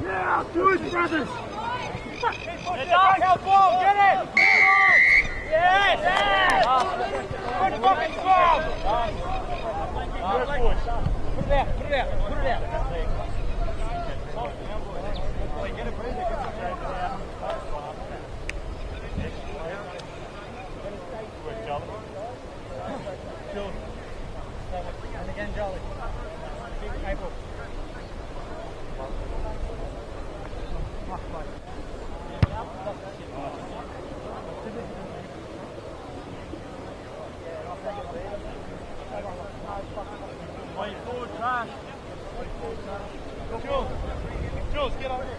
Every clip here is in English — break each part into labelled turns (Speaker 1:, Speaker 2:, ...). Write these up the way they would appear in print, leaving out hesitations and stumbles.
Speaker 1: Yeah, good brothers!
Speaker 2: Get up, help ball, get it! Yes! Put the fucking squad! Put it out, put it out, put it out. Get it, put it out. Good, Jolly. And again, Jolly. Big April. Jules, get over here.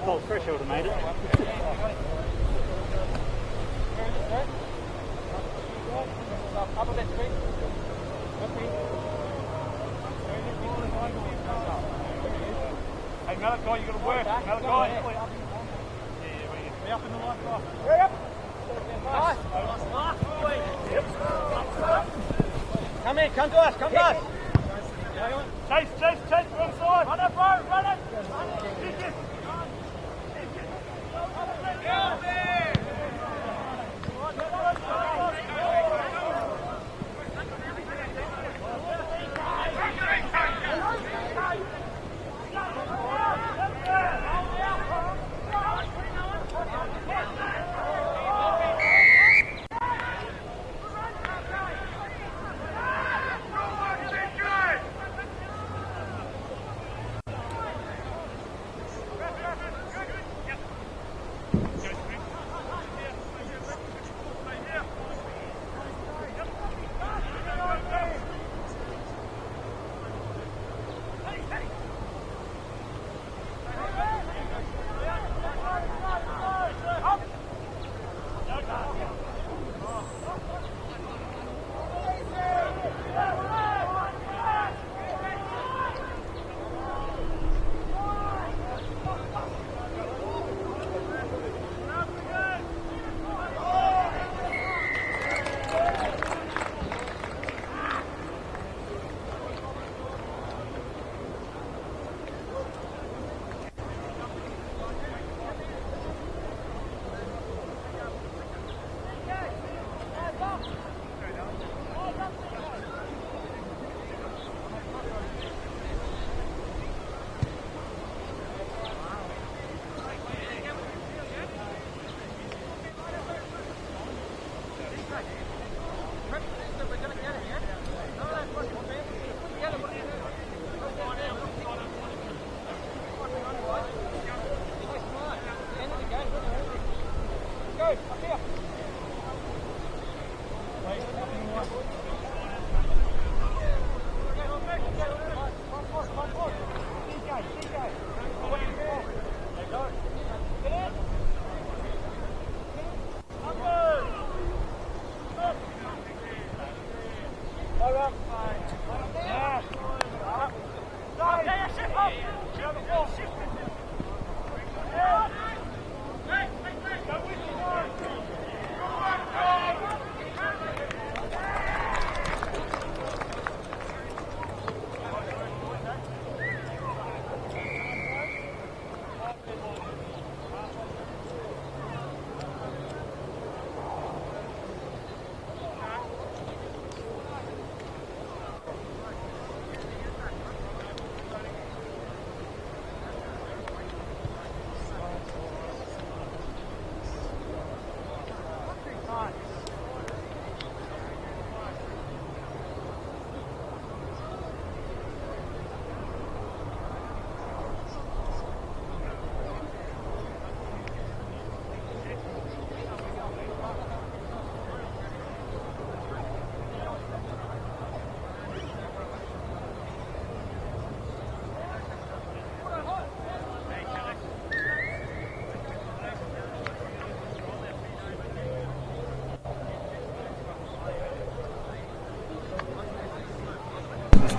Speaker 3: Oh, Fresh would have made it.
Speaker 2: Up a bit, speed. Hey, Malachi, you got to work. Malachi. Be up in the light bar. Hurry up. Nice. Come in, come to us, come to us. Chase, wrong side. Run it, bro, run it. Kick it. Go there.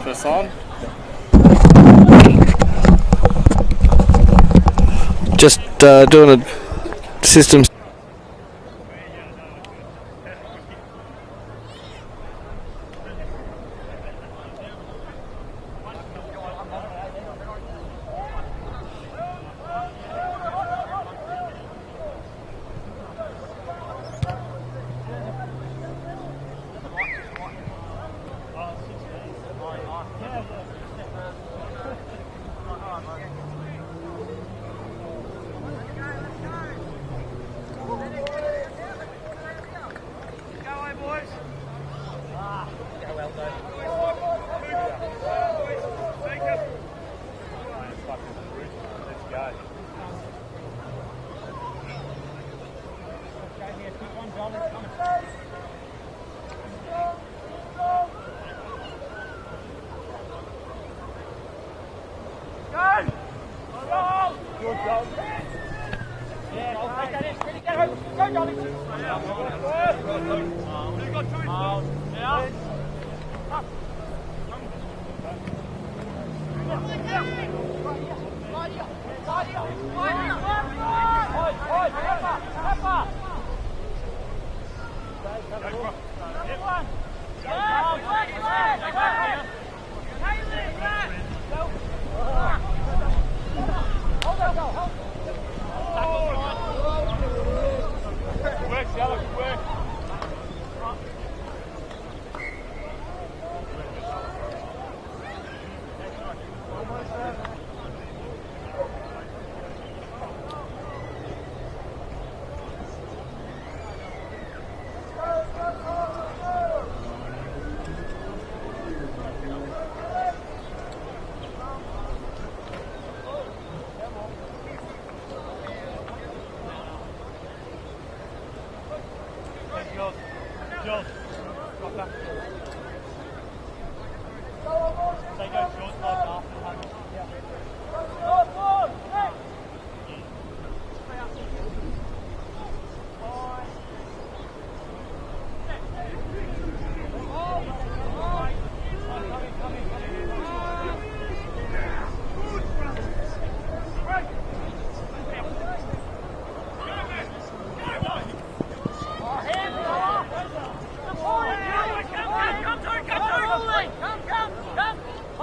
Speaker 3: Press on. Just doing a system.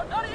Speaker 2: Come,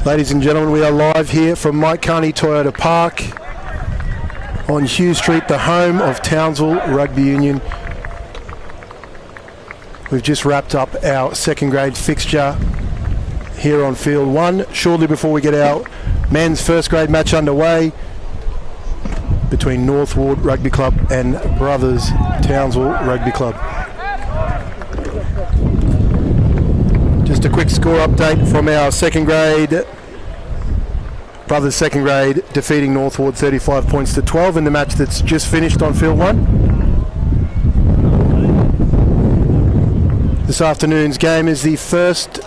Speaker 4: Ladies and gentlemen, we are live here from Mike Carney Toyota Park on Hughes Street, the home of Townsville Rugby Union. We've just wrapped up our second grade fixture here on field 1, shortly before we get our men's first grade match underway between North Ward Rugby Club and Brothers Townsville Rugby Club. Just a quick score update from our second grade. Brothers second grade defeating North Ward 35 points to 12 in the match that's just finished on field 1. This afternoon's game is the first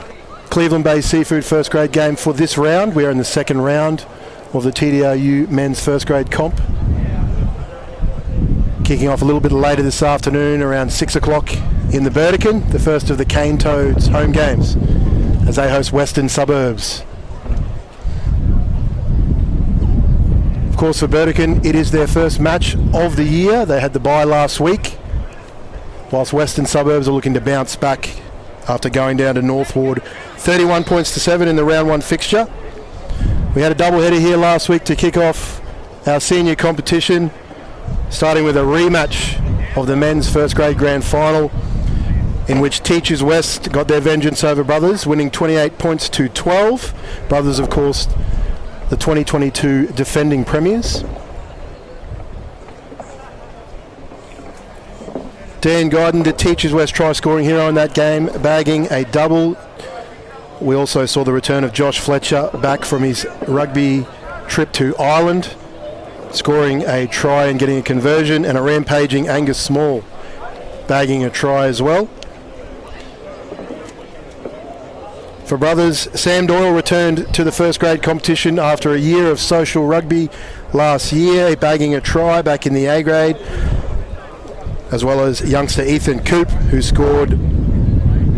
Speaker 4: Cleveland Bay Seafood first grade game for this round. We are in the second round of the TDRU men's first grade comp. Kicking off a little bit later this afternoon around 6 o'clock in the Burdekin, the first of the Cane Toads home games as they host Western Suburbs. Of course, for Burdekin, it is their first match of the year. They had the bye last week, whilst Western Suburbs are looking to bounce back after going down to North Ward 31 points to 7 in the round 1 fixture. We had a doubleheader here last week to kick off our senior competition, starting with a rematch of the men's first grade grand final, in which Teachers West got their vengeance over Brothers, winning 28 points to 12. Brothers, of course, the 2022 defending premiers. Dan Guyden, the Teachers West try scoring hero in that game, bagging a double. We also saw the return of Josh Fletcher back from his rugby trip to Ireland, scoring a try and getting a conversion, and a rampaging Angus Small bagging a try as well. For Brothers, Sam Doyle returned to the first grade competition after a year of social rugby last year, bagging a try back in the A grade, as well as youngster Ethan Coop, who scored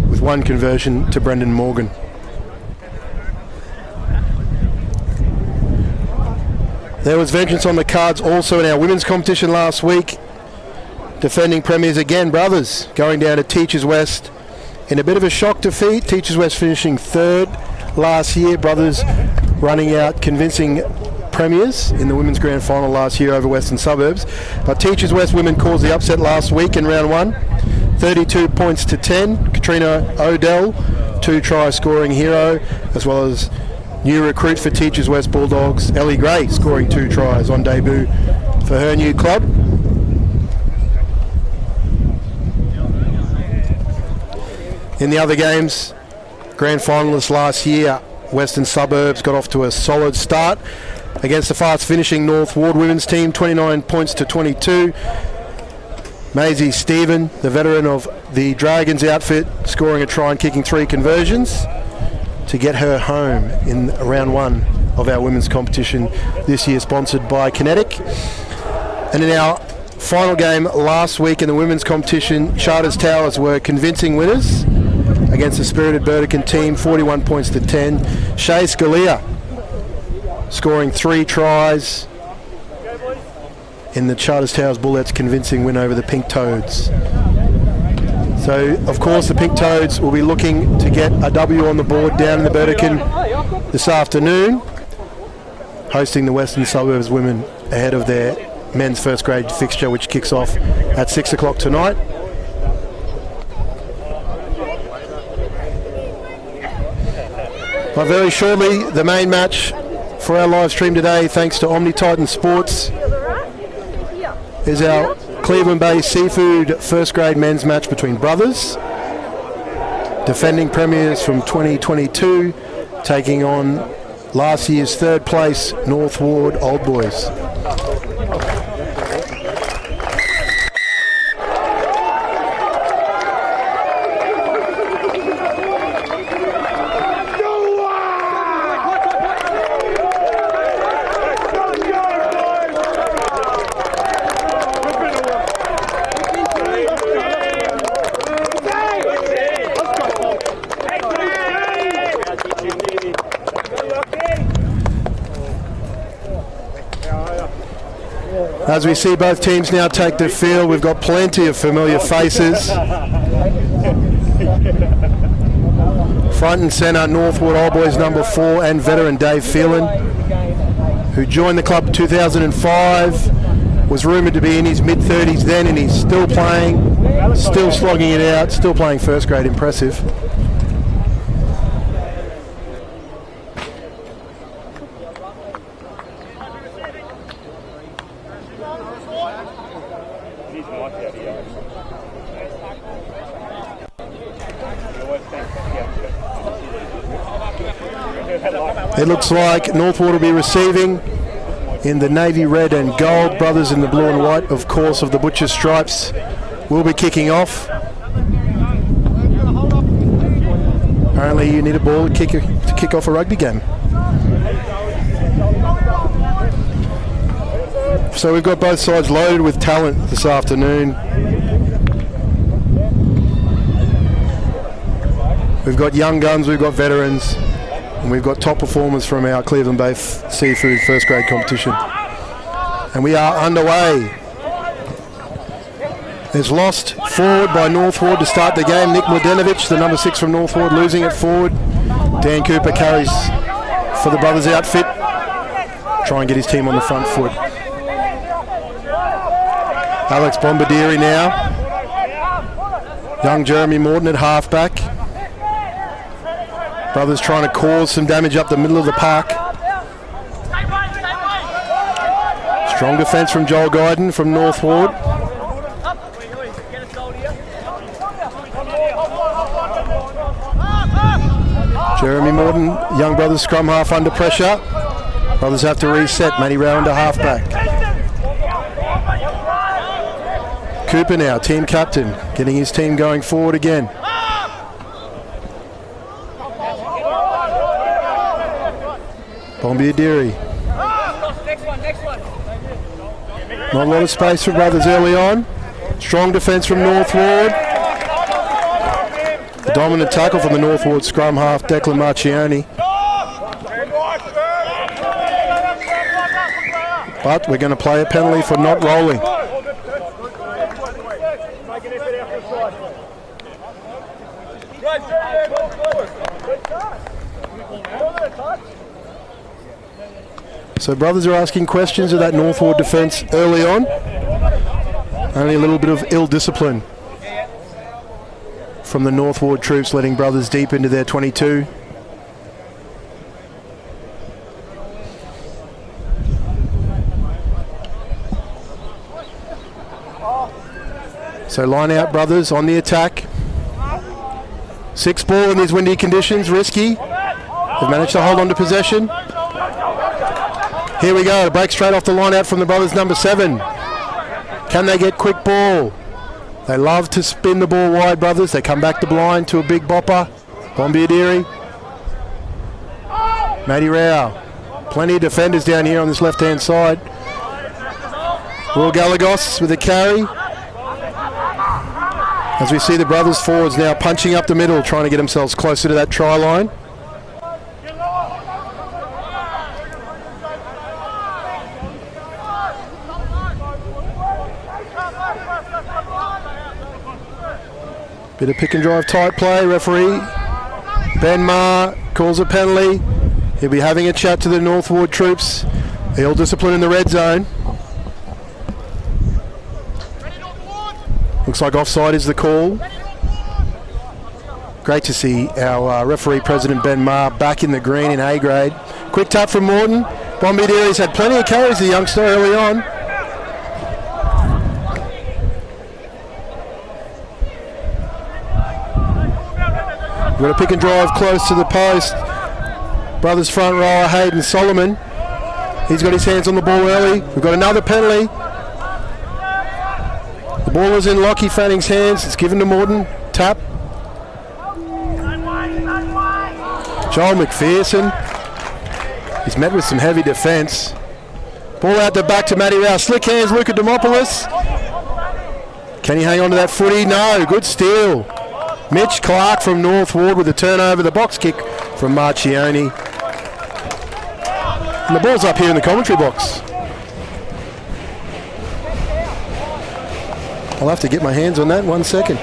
Speaker 4: with one conversion to Brendan Morgan. There was vengeance on the cards also in our women's competition last week. Defending premiers again, Brothers, going down to Teachers West in a bit of a shock defeat. Teachers West finishing third last year. Brothers running out convincing premiers in the women's grand final last year over Western Suburbs. But Teachers West women caused the upset last week in round 1. 32 points to 10. Katrina Odell, 2 try scoring hero, as well as new recruit for Teachers West Bulldogs, Ellie Gray, scoring 2 tries on debut for her new club. In the other games, grand finalists last year, Western Suburbs got off to a solid start against the fast finishing North Ward women's team, 29 points to 22. Maisie Stephen, the veteran of the Dragons outfit, scoring a try and kicking 3 conversions. to get her home in round one of our women's competition this year, sponsored by Kinetic. And in our final game last week in the women's competition, Charters Towers were convincing winners against the spirited Burdekin team, 41 points to 10. Shay Scalia scoring 3 tries in the Charters Towers Bullets' convincing win over the Pink Toads. So, of course, the Pink Toads will be looking to get a W on the board down in the Burdekin this afternoon, hosting the Western Suburbs women ahead of their men's first grade fixture, which kicks off at 6 o'clock tonight. But very shortly, the main match for our live stream today, thanks to Omni Titan Sports, is our Cleveland Bay Seafood first grade men's match between brothers, defending premiers from 2022, taking on last year's third place North Ward Old Boys. As we see both teams now take the field, we've got plenty of familiar faces. Front and centre, Northwood Old Boys number 4 and veteran Dave Phelan, who joined the club in 2005, was rumoured to be in his mid-30s then, and he's still playing, still slogging it out, still playing first grade. Impressive. It looks like Northwood will be receiving in the navy red and gold. Brothers in the blue and white, of course, of the butcher's stripes, will be kicking off. Apparently you need a ball to kick off a rugby game. So we've got both sides loaded with talent this afternoon. We've got young guns, we've got veterans, and we've got top performers from our Cleveland Bay Seafood first grade competition. And we are underway. There's lost forward by Northwood to start the game. Nick Mladenovic, the number 6 from Northwood, losing it forward. Dan Cooper carries for the brothers outfit. Try and get his team on the front foot. Alex Bombardieri now. Young Jeremy Morton at halfback. Brothers trying to cause some damage up the middle of the park. Strong defence from Joel Guyden from Northwood. Jeremy Morton, young brothers scrum half under pressure. Brothers have to reset. Matty Rowan to halfback. Cooper now, team captain, getting his team going forward again. Bombardieri. Not a lot of space for brothers early on. Strong defence from Northwood. The dominant tackle from the Northwood scrum half, Declan Marcioni. But we're going to play a penalty for not rolling. So brothers are asking questions of that Northwood defence early on. Only a little bit of ill discipline from the Northwood troops, letting brothers deep into their 22. So line out brothers on the attack. 6 ball in these windy conditions, risky. They've managed to hold on to possession. Here we go, a break straight off the line out from the brothers number 7. Can they get quick ball? They love to spin the ball wide, brothers. They come back to blind to a big bopper. Bombardieri. Matty Rao. Plenty of defenders down here on this left-hand side. Will Galagos with a carry. As we see the brothers forwards now punching up the middle, trying to get themselves closer to that try line. Bit of pick and drive tight play. Referee Ben Maher calls a penalty. He'll be having a chat to the North Ward troops. All discipline in the red zone. Looks like offside is the call. Great to see our referee president Ben Maher back in the green in A grade. Quick tap from Morton. Bombadil's had plenty of carries, the youngster, early on. We've got a pick and drive close to the post. Brothers front rower Hayden Solomon. He's got his hands on the ball early. We've got another penalty. The ball is in Lockie Fanning's hands. It's given to Morton. Tap. Joel McPherson. He's met with some heavy defence. Ball out the back to Matty Rao. Slick hands, Luca Demopoulos. Can he hang on to that footy? No. Good steal. Mitch Clark from North Ward with a turnover. The box kick from Marcioni. And the ball's up here in the commentary box. I'll have to get my hands on that 1 second.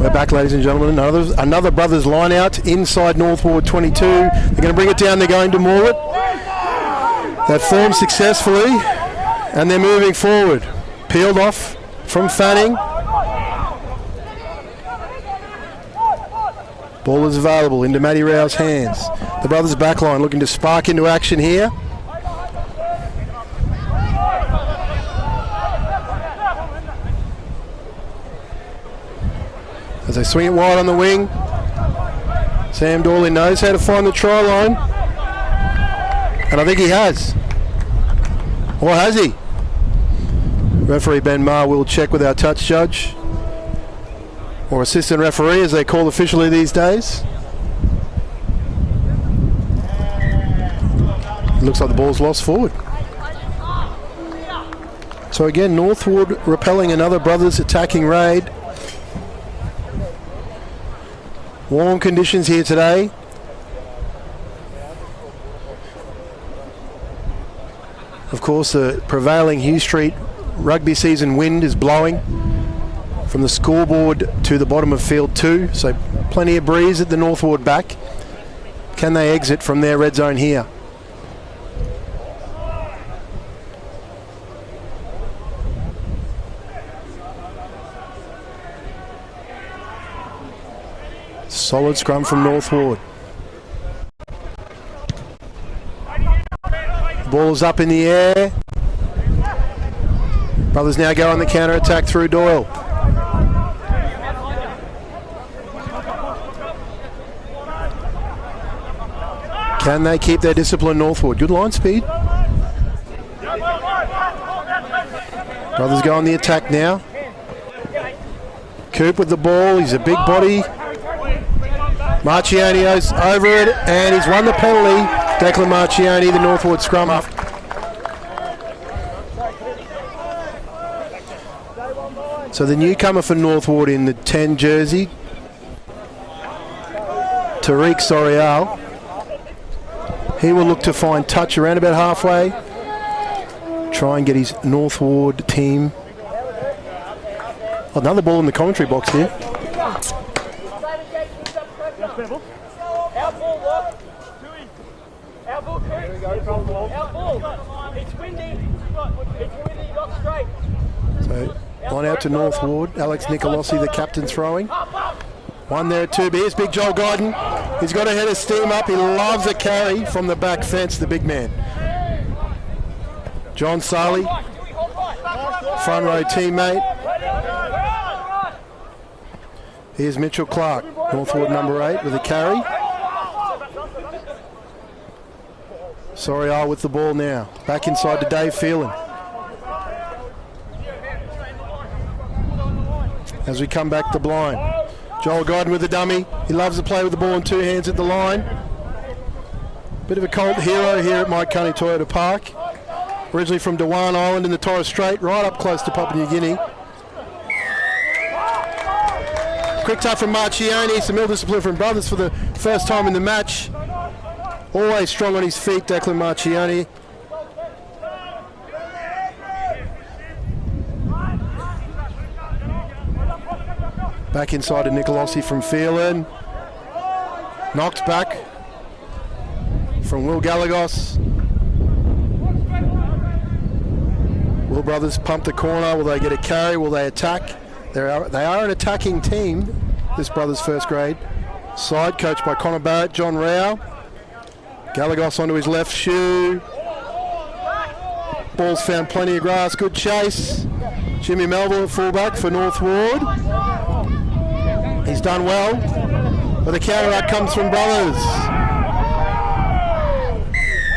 Speaker 4: We're back, ladies and gentlemen. Another brothers line out inside North Ward 22. They're going to bring it down. They're going to maul it. They've formed successfully and they're moving forward. Peeled off from Fanning. Ball is available into Matty Rao's hands. The brothers back line looking to spark into action here. As they swing it wide on the wing, Sam Dawley knows how to find the try line. And I think he has. Or has he? Referee Ben Maher will check with our touch judge. Or assistant referee, as they call officially these days. It looks like the ball's lost forward. So again, North Ward repelling another brothers attacking raid. Warm conditions here today. Of course, the prevailing Hugh Street rugby season wind is blowing from the scoreboard to the bottom of field 2. So plenty of breeze at the North Ward back. Can they exit from their red zone here? Solid scrum from North Ward. Ball's up in the air. Brothers now go on the counter attack through Doyle. Can they keep their discipline, North Ward? Good line speed. Brothers go on the attack now. Coop with the ball. He's a big body. Marcionio's over it, and he's won the penalty. Declan Marcioni, the North Ward scrum up. So the newcomer for North Ward in the 10 jersey, Tariq Sorial. He will look to find touch around about halfway. Try and get his North Ward team. Another ball in the commentary box here.
Speaker 2: It's windy, not straight.
Speaker 4: So on out to North Ward. Alex Nicolosi, the captain, throwing. One there at 2. Here's Big Joel Guyton. He's got a head of steam up. He loves a carry from the back fence, the big man. John Sarley, front row teammate. Here's Mitchell Clark, North Ward number 8 with a carry. Sorial with the ball now. Back inside to Dave Phelan. As we come back to blind. Joel Guyton with the dummy. He loves to play with the ball in two hands at the line. Bit of a cult hero here at Mike Cunny Toyota Park. Originally from Dewan Island in the Torres Strait, right up close to Papua New Guinea. Quick touch from Marchione. Some ill-discipline from Brothers for the first time in the match. Always strong on his feet, Declan Marchione. Back inside to Nicolosi from Phelan. Knocked back from Will Galagos. Will Brothers pump the corner. Will they get a carry? Will they attack? They are an attacking team, this Brothers first grade side, coached by Connor Barrett, John Rao. Galagos onto his left shoe. Ball's found plenty of grass. Good chase. Jimmy Melville at fullback for North Ward. He's done well, but the counter-attack comes from Brothers.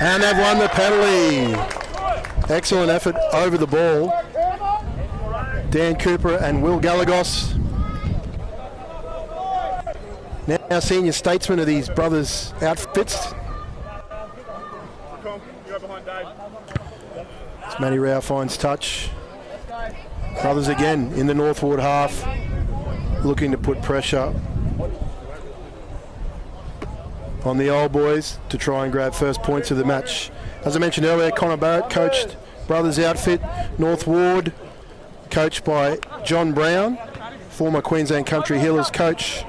Speaker 4: And they've won the penalty. Excellent effort over the ball. Dan Cooper and Will Galagos. Now senior statesmen of these Brothers outfits. As Matty Rao finds touch. Brothers again in the North Ward half, looking to put pressure on the old boys to try and grab first points of the match. As I mentioned earlier, Connor Barrett coached Brothers outfit. North Ward coached by John Brown, former Queensland Country Healers coach,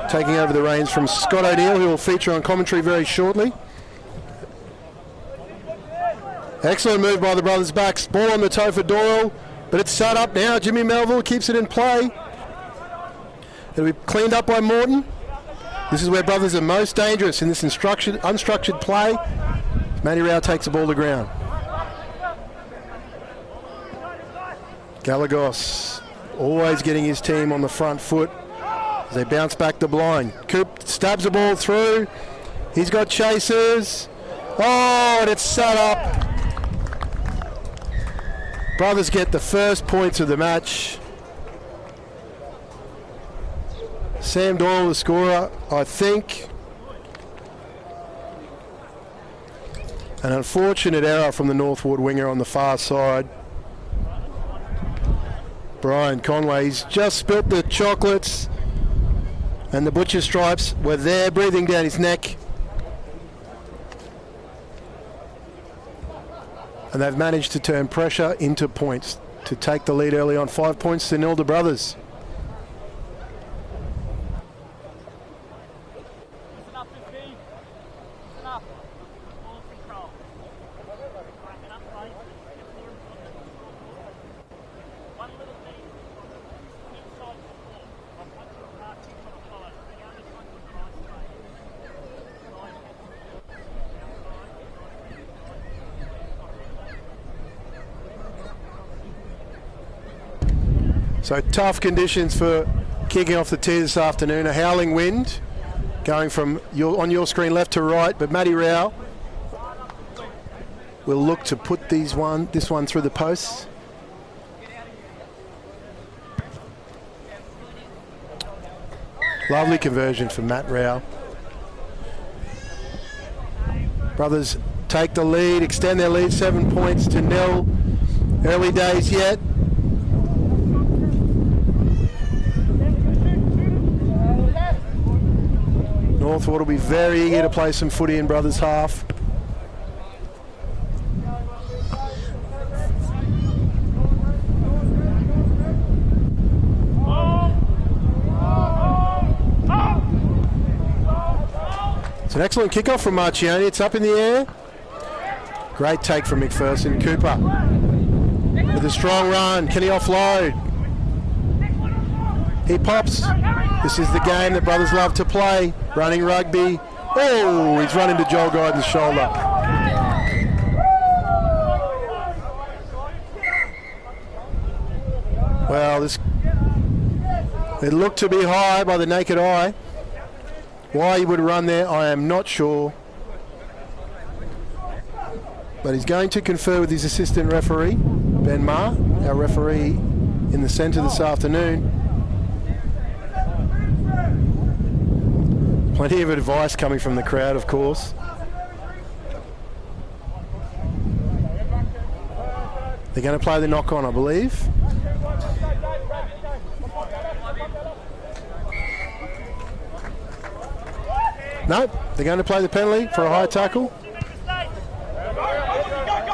Speaker 4: taking over the reins from Scott O'Neill, who will feature on commentary very shortly. Excellent move by the Brothers backs. Ball on the toe for Doyle, but it's set up now. Jimmy Melville keeps it in play. It'll be cleaned up by Morton. This is where Brothers are most dangerous, in this unstructured play. Matty Rao takes the ball to ground. Galagos always getting his team on the front foot as they bounce back the blind. Coop stabs the ball through. He's got chasers. Oh, and it's set up. Brothers get the first points of the match. Sam Doyle, the scorer, I think. An unfortunate error from the North Ward winger on the far side. Brian Conway, he's just spilt the chocolates, and the butcher stripes were there breathing down his neck. And they've managed to turn pressure into points to take the lead early on. 5 points to nil to Brothers. So tough conditions for kicking off the tee this afternoon. A howling wind going from on your screen left to right, but Matty Rao will look to put this one through the posts. Lovely conversion from Matt Rao. Brothers take the lead, extend their lead 7 points to nil. Early days yet. Northwood will be very eager to play some footy in Brothers half. It's an excellent kickoff from Marchione. It's up in the air. Great take from McPherson. Cooper with a strong run. Can he offload? He pops. This is the game that Brothers love to play. Running rugby. Oh, he's run into Joel Guyton's shoulder. Well, it looked to be high by the naked eye. Why he would run there, I am not sure. but he's going to confer with his assistant referee, Ben Ma, our referee in the centre this afternoon. Plenty of advice coming from the crowd, of course. They're going to play the knock-on, I believe. No, they're going to play the penalty for a high tackle.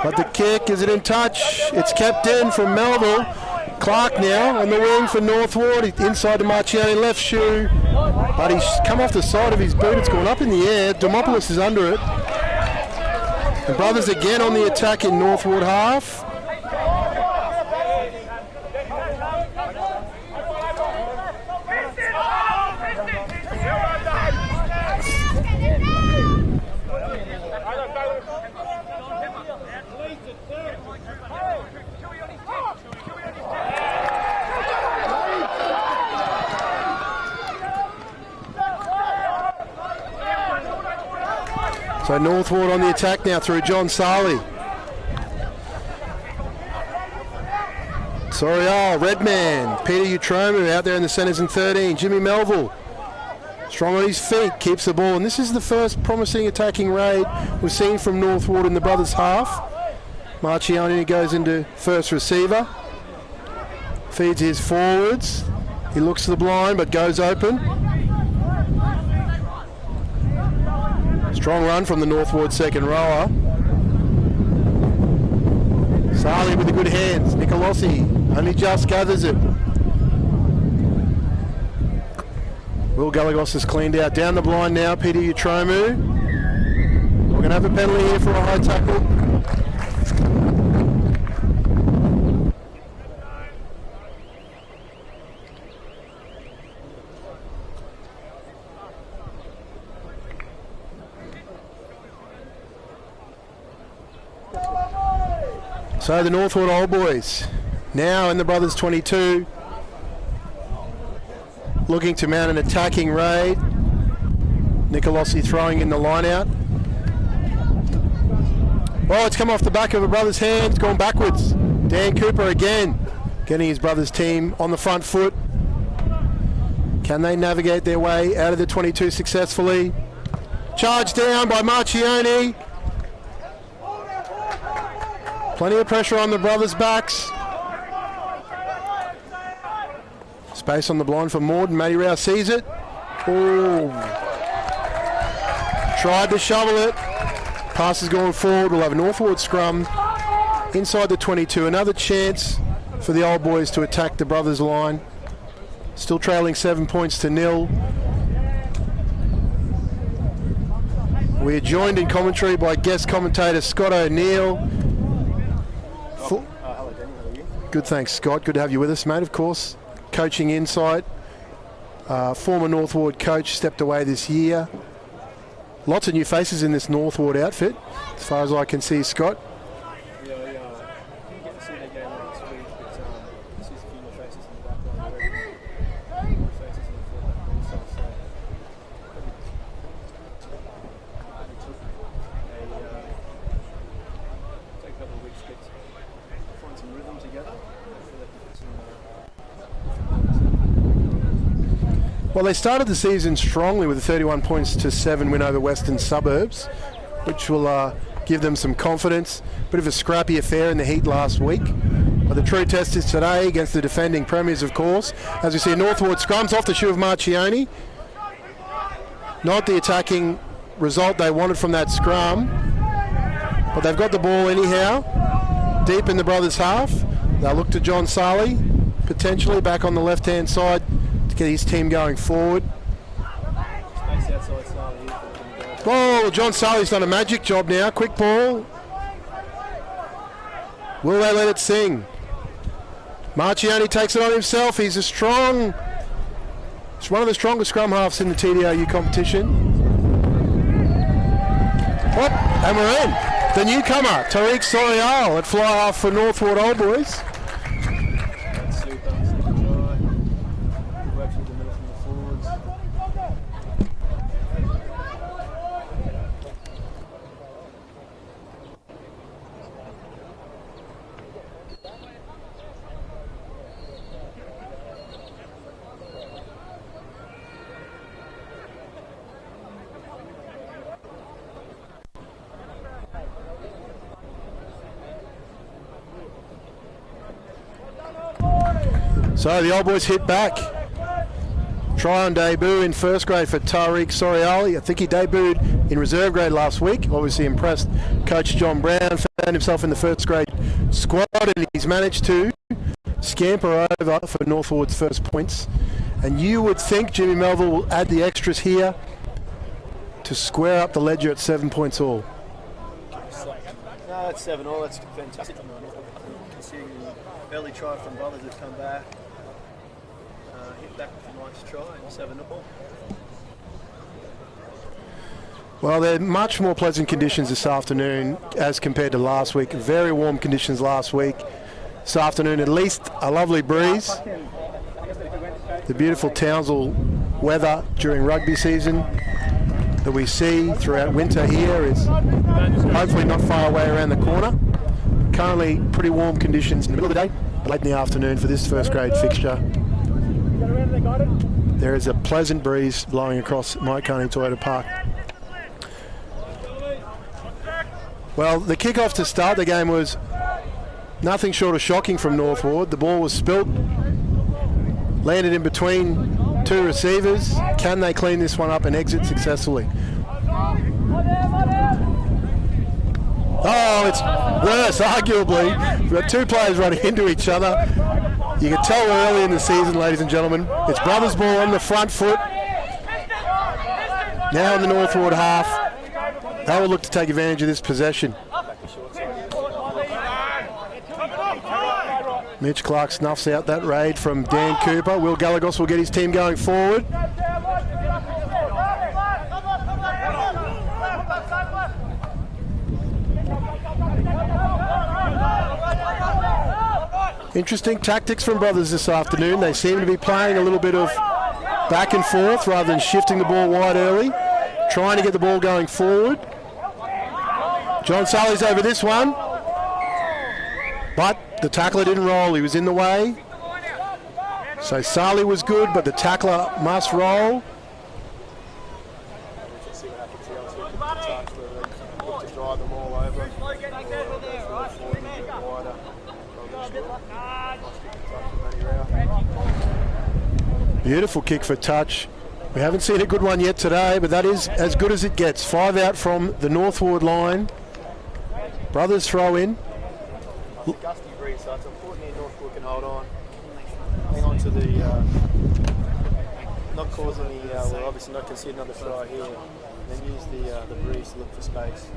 Speaker 4: But the kick, is it in touch? It's kept in from Melville. Clark now on the wing for Northwood. Inside to Marciani, left shoe. But he's come off the side of his boot. It's gone up in the air. Demopoulos is under it. The Brothers again on the attack in Northwood half. So Northwood on the attack now through John Sarley. Sorial, Redman, Peter Utromu out there in the centres in 13. Jimmy Melville, strong on his feet, keeps the ball. And this is the first promising attacking raid we've seen from Northwood in the Brothers half. Marciani goes into first receiver. Feeds his forwards. He looks to the blind but goes open. Strong run from the Northwood second rower. Sarli with the good hands. Nicolosi only just gathers it. Will Galagos has cleaned out. Down the blind now, Peter Utromu. We're going to have a penalty here for a high tackle. So the Northwood Old Boys now in the Brothers 22, looking to mount an attacking raid. Nicolosi throwing in the line out. Oh, it's come off the back of a Brothers' hand, it's gone backwards. Dan Cooper again getting his Brothers' team on the front foot. Can they navigate their way out of the 22 successfully? Charged down by Marcioni. Plenty of pressure on the Brothers' backs. Space on the blind for Morden. Matty Rao sees it. Oh. Tried to shovel it. Pass is going forward. We'll have a Northwood scrum inside the 22. Another chance for the Old Boys to attack the Brothers' line. Still trailing 7 points to 0. We are joined in commentary by guest commentator Scott O'Neill. Good, thanks, Scott. Good to have you with us, mate, of course. Coaching insight. Former Northwood coach, stepped away this year. Lots of new faces in this Northwood outfit, as far as I can see, Scott.
Speaker 5: Yeah, I didn't get to see their game last week, but I see a few more faces in the back line already. Faces in the full back also, so take a couple of weeks to find some rhythm together.
Speaker 4: Well, they started the season strongly with a 31 points to 7 win over Western Suburbs, which will give them some confidence. Bit of a scrappy affair in the heat last week. But the true test is today against the defending premiers, of course. As we see, Northwood scrums off the shoe of Marcioni. Not the attacking result they wanted from that scrum, but they've got the ball anyhow. Deep in the Brothers' half. They'll look to John Sarley, potentially back on the left-hand side, to get his team going forward. Oh, John Sarley's done a magic job now. Quick ball. Will they let it sing? Marcioni takes it on himself. He's it's one of the strongest scrum halves in the TDRU competition. Oh, and we're in. The newcomer, Tariq Sorial at fly half for Northwood Old Boys. So the old boys hit back. Try on debut in first grade for Tariq Soriali. I think he debuted in reserve grade last week. Obviously impressed Coach John Brown. Found himself in the first grade squad, and he's managed to scamper over for Northwood's first points. And you would think Jimmy Melville will add the extras here to square up the ledger at 7 points all.
Speaker 5: No, it's 7-all. That's fantastic. Considering the early try from Brothers has come back. Hit back with a nice try and 7-all.
Speaker 4: Well, they're much more pleasant conditions this afternoon as compared to last week. Very warm conditions last week. This afternoon, at least a lovely breeze. The beautiful Townsville weather during rugby season that we see throughout winter here is hopefully not far away around the corner. Currently pretty warm conditions in the middle of the day, late in the afternoon for this first grade fixture. There is a pleasant breeze blowing across Mike Carney Toyota Park. Well, the kickoff to start the game was nothing short of shocking from Northwood. The ball was spilt, landed in between two receivers. Can they clean this one up and exit successfully? Oh, it's worse, arguably. We've got two players running into each other. You can tell we're early in the season, ladies and gentlemen. It's Brothers' ball on the front foot. Now in the Northwood half. They will look to take advantage of this possession. Mitch Clark snuffs out that raid from Dan Cooper. Will Galagos will get his team going forward. Interesting tactics from Brothers this afternoon. They seem to be playing a little bit of back and forth rather than shifting the ball wide early. Trying to get the ball going forward. John Sully's over this one. But the tackler didn't roll. He was in the way. So Sully was good, but the tackler must roll. Beautiful kick for touch. We haven't seen a good one yet today, but that is as good as it gets. 5 out from the Northwood line. Brothers throw in.
Speaker 5: It's a gusty breeze, so it's important here Northwood can hold on. Hang on to the, not cause any, we'll obviously not concede another try here. And then use the breeze to look for space.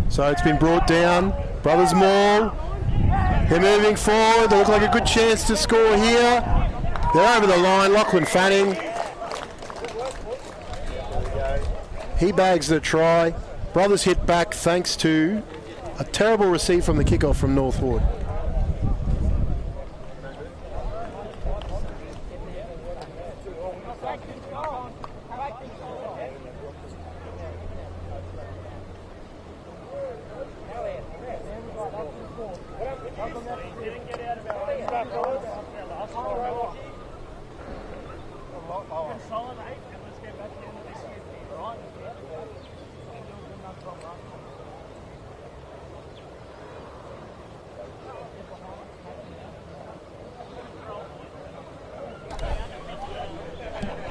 Speaker 4: So it's been brought down. Brothers maul. They're moving forward. They look like a good chance to score here. They're over the line. Lachlan Fanning. He bags the try. Brothers hit back thanks to a terrible receive from the kickoff from Northwood.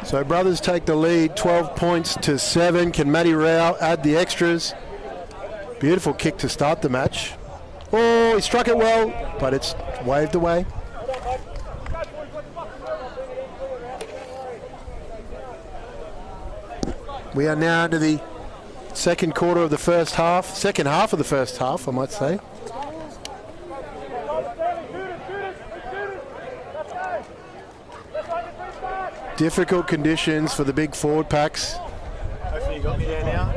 Speaker 4: So Brothers take the lead, 12 points to 7. Can Matty Rao add the extras? Beautiful kick to start the match. Oh, he struck it well, but it's waved away. We are now into the second quarter of the first half, second half of the first half, I might say. Difficult conditions for the big forward packs.
Speaker 5: Hopefully you got me there now.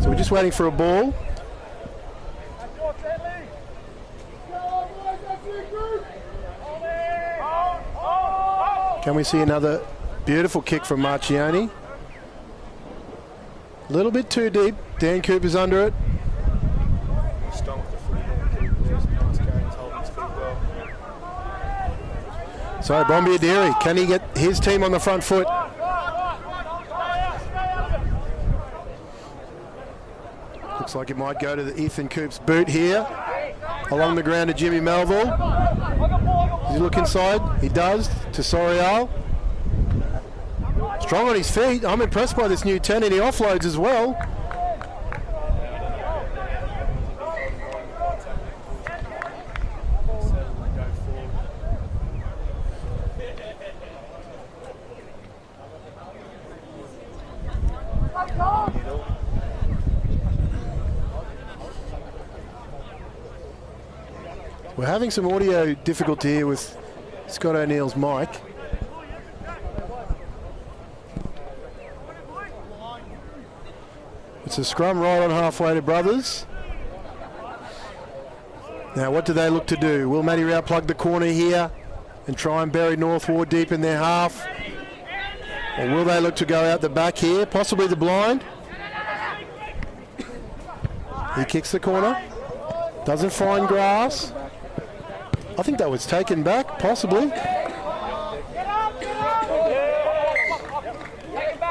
Speaker 4: So we're just waiting for a ball. Can we see another beautiful kick from Marcioni? A little bit too deep. Dan Cooper's under it. So Bombiaderi, can he get his team on the front foot? Looks like it might go to the Ethan Coops boot here. Along the ground to Jimmy Melville. Does he look inside? He does. To Sorial. Strong on his feet. I'm impressed by this new 10, and he offloads as well. We're having some audio difficulty here with Scott O'Neill's mic. It's a scrum right on halfway to Brothers. Now what do they look to do? Will Matty Rao plug the corner here and try and bury North Ward deep in their half? Or will they look to go out the back here? Possibly the blind. He kicks the corner. Doesn't find grass. I think that was taken back, possibly.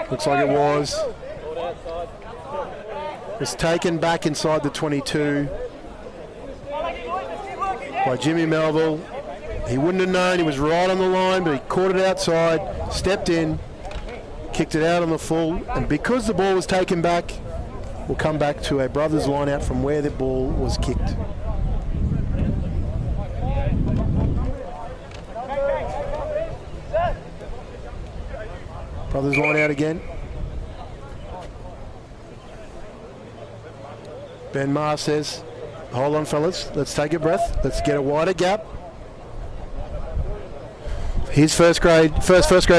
Speaker 4: Looks like it was. It's taken back inside the 22 by Jimmy Melville. He wouldn't have known, he was right on the line, but he caught it outside, stepped in, kicked it out on the full, and because the ball was taken back, we'll come back to a Brothers line out from where the ball was kicked. Brothers line out again. Ben Maher says, hold on fellas, let's take a breath. Let's get a wider gap. His first grade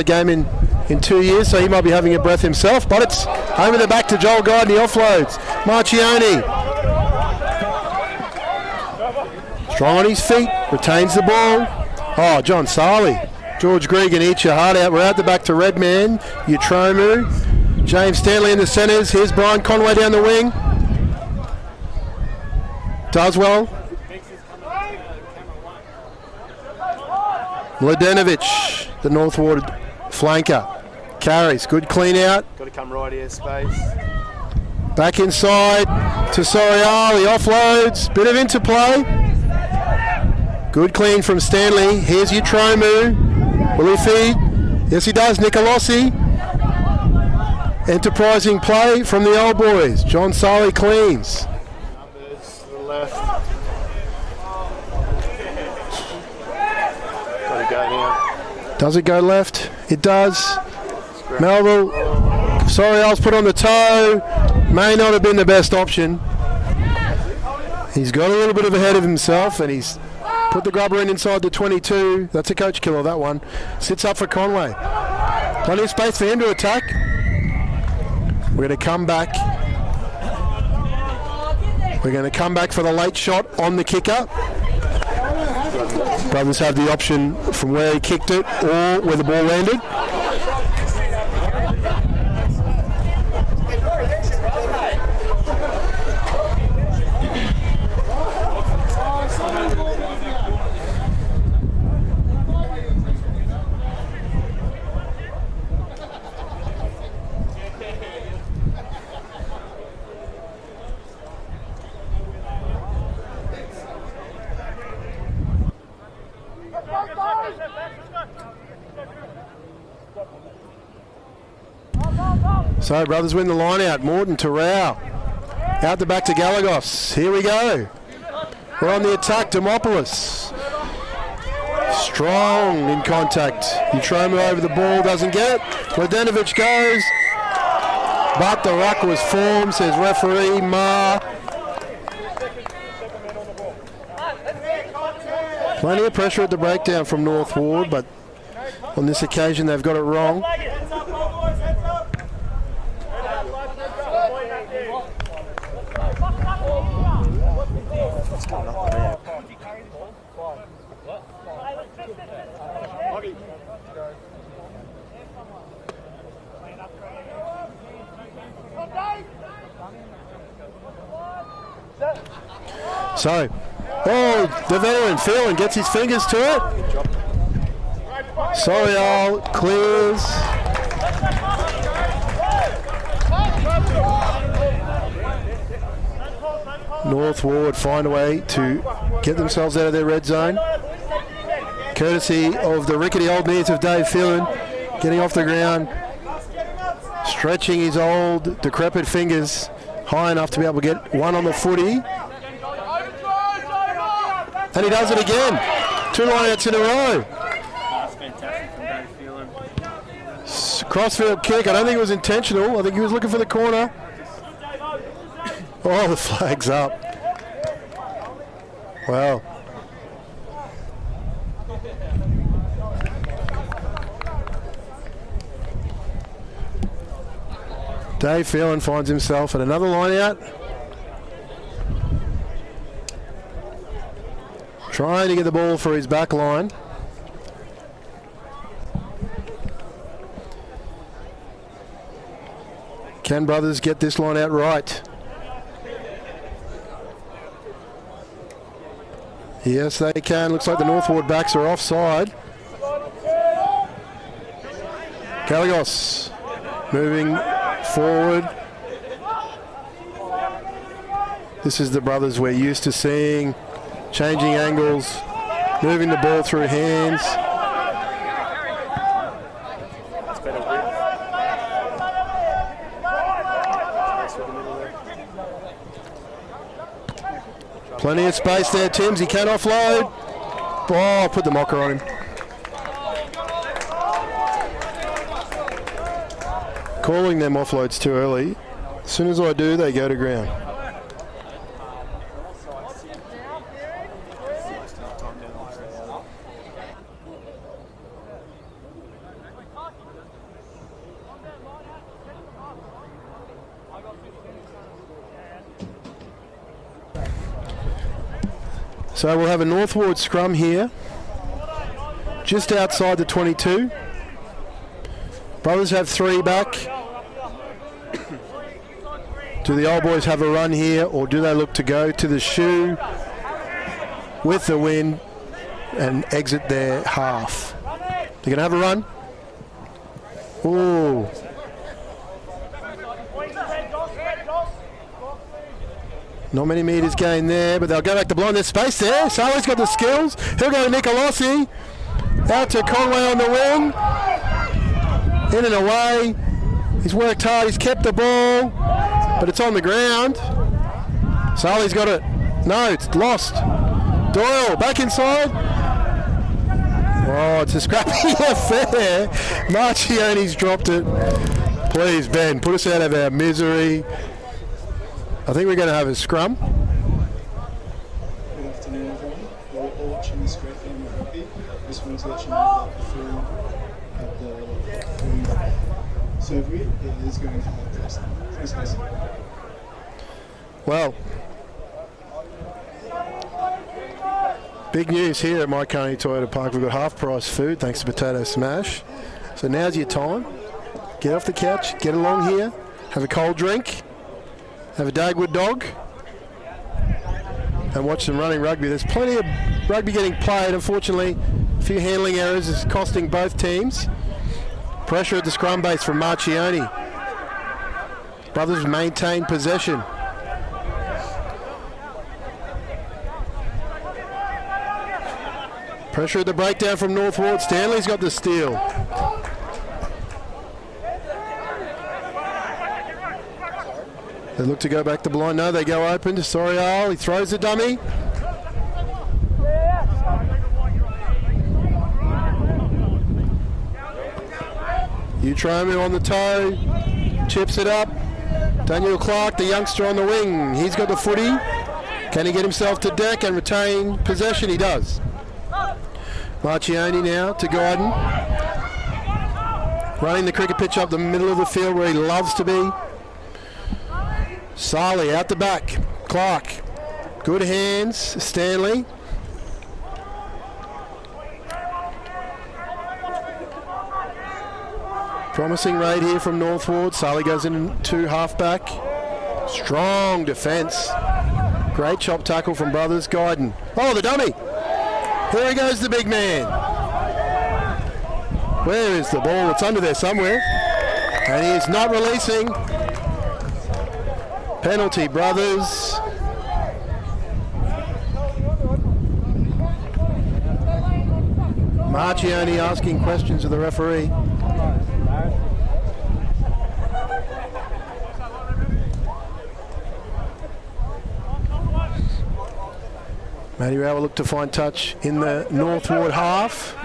Speaker 4: game in 2 years, so he might be having a breath himself, but it's over the back to Joel Guide and he offloads. Marchione. Strong on his feet, retains the ball. Oh, John Sarley. George Gregan, eat your heart out. We're out the back to Redman, Utromu, James Stanley in the centres. Here's Brian Conway down the wing. Does well. Mladenovic, the North Ward flanker. Carries, good clean out.
Speaker 5: Got to come right here, space.
Speaker 4: Back inside to Sorial, he offloads. Bit of interplay. Good clean from Stanley. Here's Utromu. Will he feed? Yes, he does. Nicolossi. Enterprising play from the old boys. John Sarley cleans.
Speaker 5: Numbers to the left. Got to go now.
Speaker 4: Does it go left? It does. Melville. Sorial's put on the toe. May not have been the best option. He's got a little bit of ahead of himself and he's put the grubber in inside the 22. That's a coach killer, that one. Sits up for Conway. Plenty of space for him to attack. We're going to come back. We're going to come back for the late shot on the kicker. Brothers have the option from where he kicked it or where the ball landed. So Brothers win the line out. Morton to Rao. Out the back to Galagos. Here we go. We're on the attack. Demopoulos. Strong in contact. Utromu over the ball. Doesn't get it. Mladenovic goes. But the ruck was formed, says referee Ma. Plenty of pressure at the breakdown from North Ward, but on this occasion they've got it wrong. So, oh, the veteran Phelan gets his fingers to it. Sorial clears. North Ward find a way to get themselves out of their red zone. Courtesy of the rickety old knees of Dave Phelan, getting off the ground, stretching his old decrepit fingers high enough to be able to get one on the footy. And he does it again. 2 lineouts in a row.
Speaker 5: That's fantastic from Dave Phelan.
Speaker 4: Crossfield kick. I don't think it was intentional. I think he was looking for the corner. Oh, the flag's up. Wow. Dave Phelan finds himself at another line out. Trying to get the ball for his back line. Can Brothers get this line out right? Yes, they can. Looks like the North Ward backs are offside. Gallegos moving forward. This is the Brothers we're used to seeing. Changing angles, moving the ball through hands. Plenty of space there, Timms. He can offload. Oh, put the mocker on him. Calling them offloads too early. As soon as I do, they go to ground. So we'll have a North Ward scrum here, just outside the 22. Brothers have 3 back. Do the old boys have a run here, or do they look to go to the shoe with the win and exit their half? They're going to have a run. Ooh. Not many metres gained there, but they'll go back to blind. There's space there. Sally's got the skills. He'll go to Nicolossi. Out to Conway on the wing. In and away. He's worked hard. He's kept the ball, but it's on the ground. Sally's got it. No, it's lost. Doyle back inside. Oh, it's a scrappy affair. Marchione's dropped it. Please, Ben, put us out of our misery. I think we're going to have a scrum.
Speaker 6: Good afternoon, everyone. We're all watching this great game of rugby. Just wanted to let you know that the film at the surgery it is going to have a test. Thanks, guys.
Speaker 4: Well, big news here at Mike Carney Toyota Park. We've got half-price food thanks to Potato Smash. So now's your time. Get off the couch, get along here, have a cold drink. Have a Dagwood dog and watch some running rugby. There's plenty of rugby getting played. Unfortunately, a few handling errors is costing both teams. Pressure at the scrum base from Marchione. Brothers maintain possession. Pressure at the breakdown from North Ward. Stanley's got the steal. They look to go back to blind. No, they go open to Sorial. He throws the dummy. Utromu on the toe. Chips it up. Daniel Clark, the youngster on the wing. He's got the footy. Can he get himself to deck and retain possession? He does. Marchione now to Guyden. Running the cricket pitch up the middle of the field where he loves to be. Sarley out the back. Clark. Good hands. Stanley. Promising raid here from North Ward. Sarley goes into half-back. Strong defence. Great chop tackle from Brothers. Guyden. Oh, the dummy. Here he goes, the big man. Where is the ball? It's under there somewhere. And he is not releasing. Penalty, brothers. Marchioni asking questions of the referee. Matty Rowe will look to find touch in the northward half.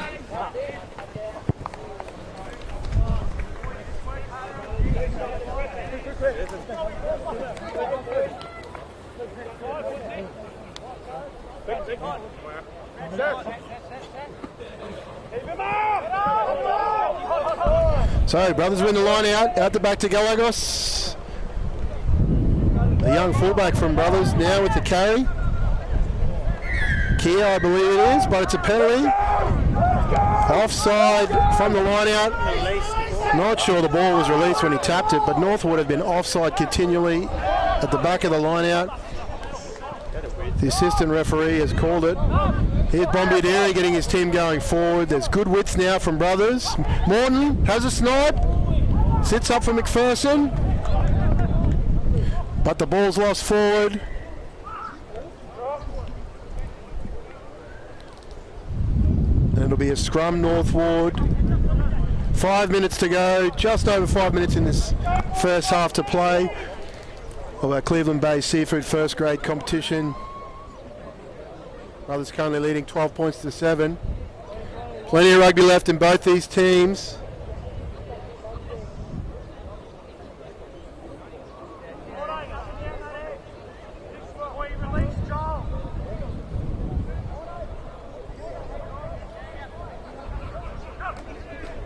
Speaker 4: So, brothers win the line out the back to Galagos. A young fullback from brothers now with the carry. Kia, I believe it is, but it's a penalty. Offside from the line out. Not sure the ball was released when he tapped it, but Northwood have been offside continually at the back of the line out. The assistant referee has called it. Here's Bombardieri getting his team going forward. There's good width now from brothers. Morton has a snipe. Sits up for McPherson. But the ball's lost forward. And it'll be a scrum Northwood. 5 minutes to go. Just over 5 minutes in this first half to play of our Cleveland Bay Seafood first grade competition. Brothers currently leading 12 points to 7. Plenty of rugby left in both these teams.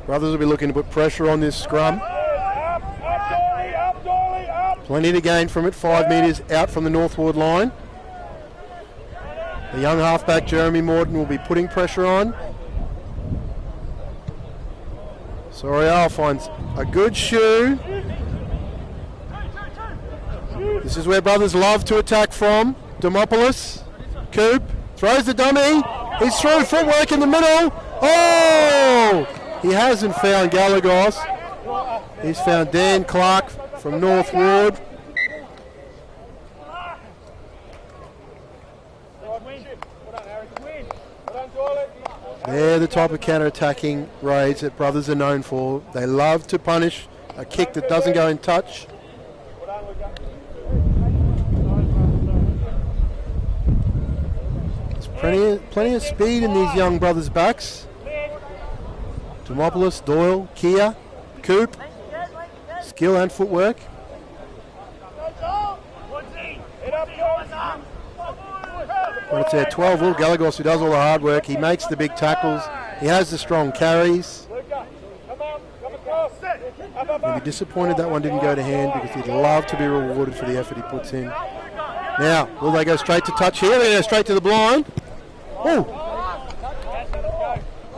Speaker 4: Brothers will be looking to put pressure on this scrum. Plenty to gain from it. 5 metres out from the Northwood line. The young halfback Jeremy Morton will be putting pressure on. Sorial finds a good shoe. This is where brothers love to attack from. Demopoulos, Coop, throws the dummy. He's through, footwork in the middle. Oh! He hasn't found Galagos. He's found Dan Clark from Northwood. They're the type of counter-attacking raids that brothers are known for. They love to punish a kick that doesn't go in touch. There's plenty of speed in these young brothers' backs. Demopoulos, Doyle, Kia, Coop. Skill and footwork. But it's our 12 Will Galagos who does all the hard work. He makes the big tackles. He has the strong carries. He'll be disappointed that one didn't go to hand because he'd love to be rewarded for the effort he puts in. Now, will they go straight to touch here? They go straight to the blind. Oh!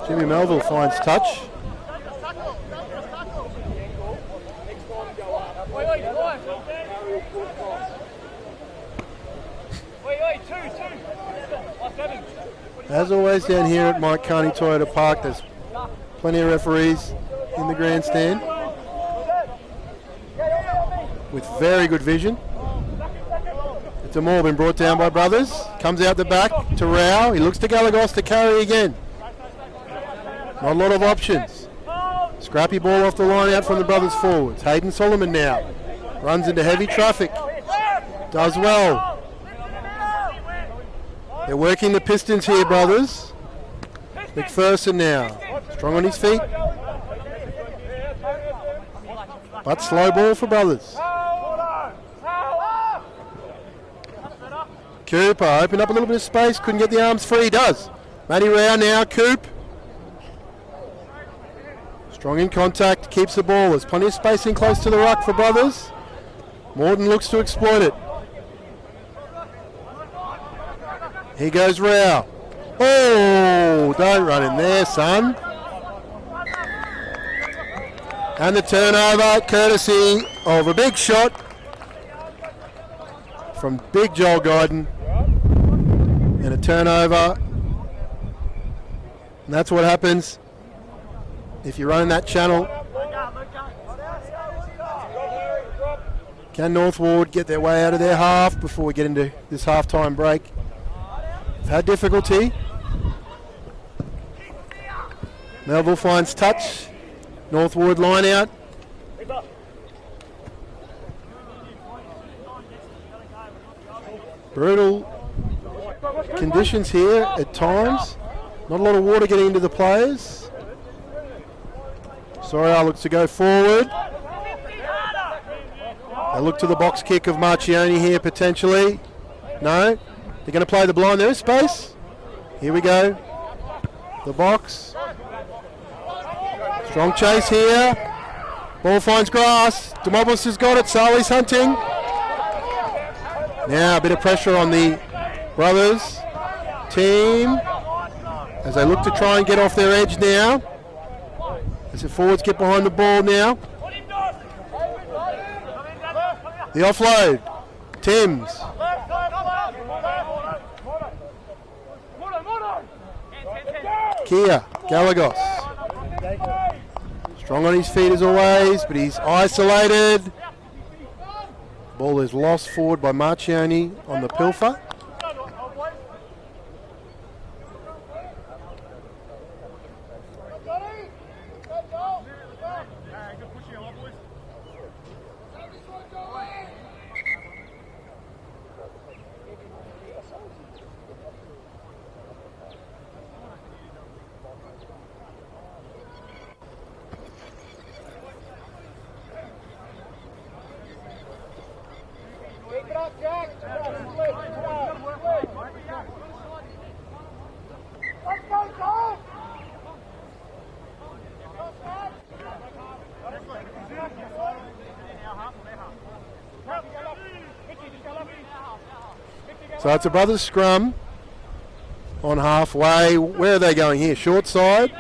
Speaker 4: Jimmy Melville finds touch. As always down here at Mike Carney Toyota Park, there's plenty of referees in the grandstand with very good vision. It's a maul been brought down by brothers. Comes out the back to Rao. He looks to Galagos to carry again. Not a lot of options. Scrappy ball off the line out from the brothers forwards. Hayden Solomon now runs into heavy traffic. Does well. They're working the Pistons here, brothers. McPherson now. Strong on his feet. But slow ball for brothers. Cooper opened up a little bit of space. Couldn't get the arms free. He does. Matty Rao now. Coop. Strong in contact. Keeps the ball. There's plenty of spacing close to the ruck for brothers. Morton looks to exploit it. Here goes Rao. Oh, don't run in there, son. And the turnover, courtesy of a big shot from Big Joel Guyton. And a turnover. And that's what happens if you're running that channel. Can North Ward get their way out of their half before we get into this half-time break? They've had difficulty. Melville finds touch. North Ward line out. Brutal conditions here at times. Not a lot of water getting into the players. Sorial looks to go forward. They look to the box kick of Marchioni here potentially. No. They're going to play the blind. There is space. Here we go. The box. Strong chase here. Ball finds grass. Demoblis has got it. Sally's hunting. Now a bit of pressure on the brothers team as they look to try and get off their edge now. As the forwards get behind the ball now. The offload. Timms. Kia. Galagos. Strong on his feet as always, but he's isolated. Ball is lost forward by Marchioni on the pilfer. So it's a brothers scrum on halfway. Where are they going here? Short side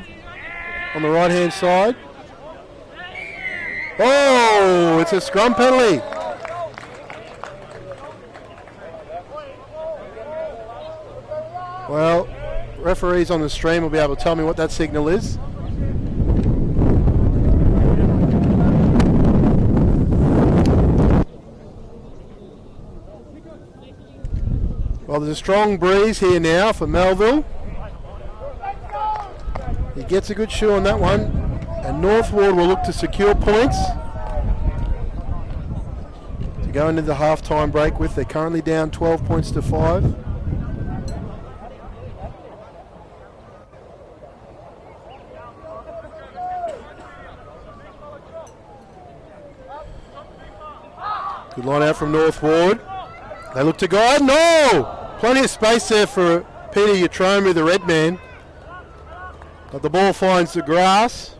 Speaker 4: on the right hand side. Oh, it's a scrum penalty. Well, referees on the stream will be able to tell me what that signal is. Well, there's a strong breeze here now for Melville. He gets a good shoe on that one. And North Ward will look to secure points to go into the half-time break with. They're currently down 12 points to 5. Good line out from North Ward. They look to guide. No! Plenty of space there for Peter Yatromu, the red man. But the ball finds the grass.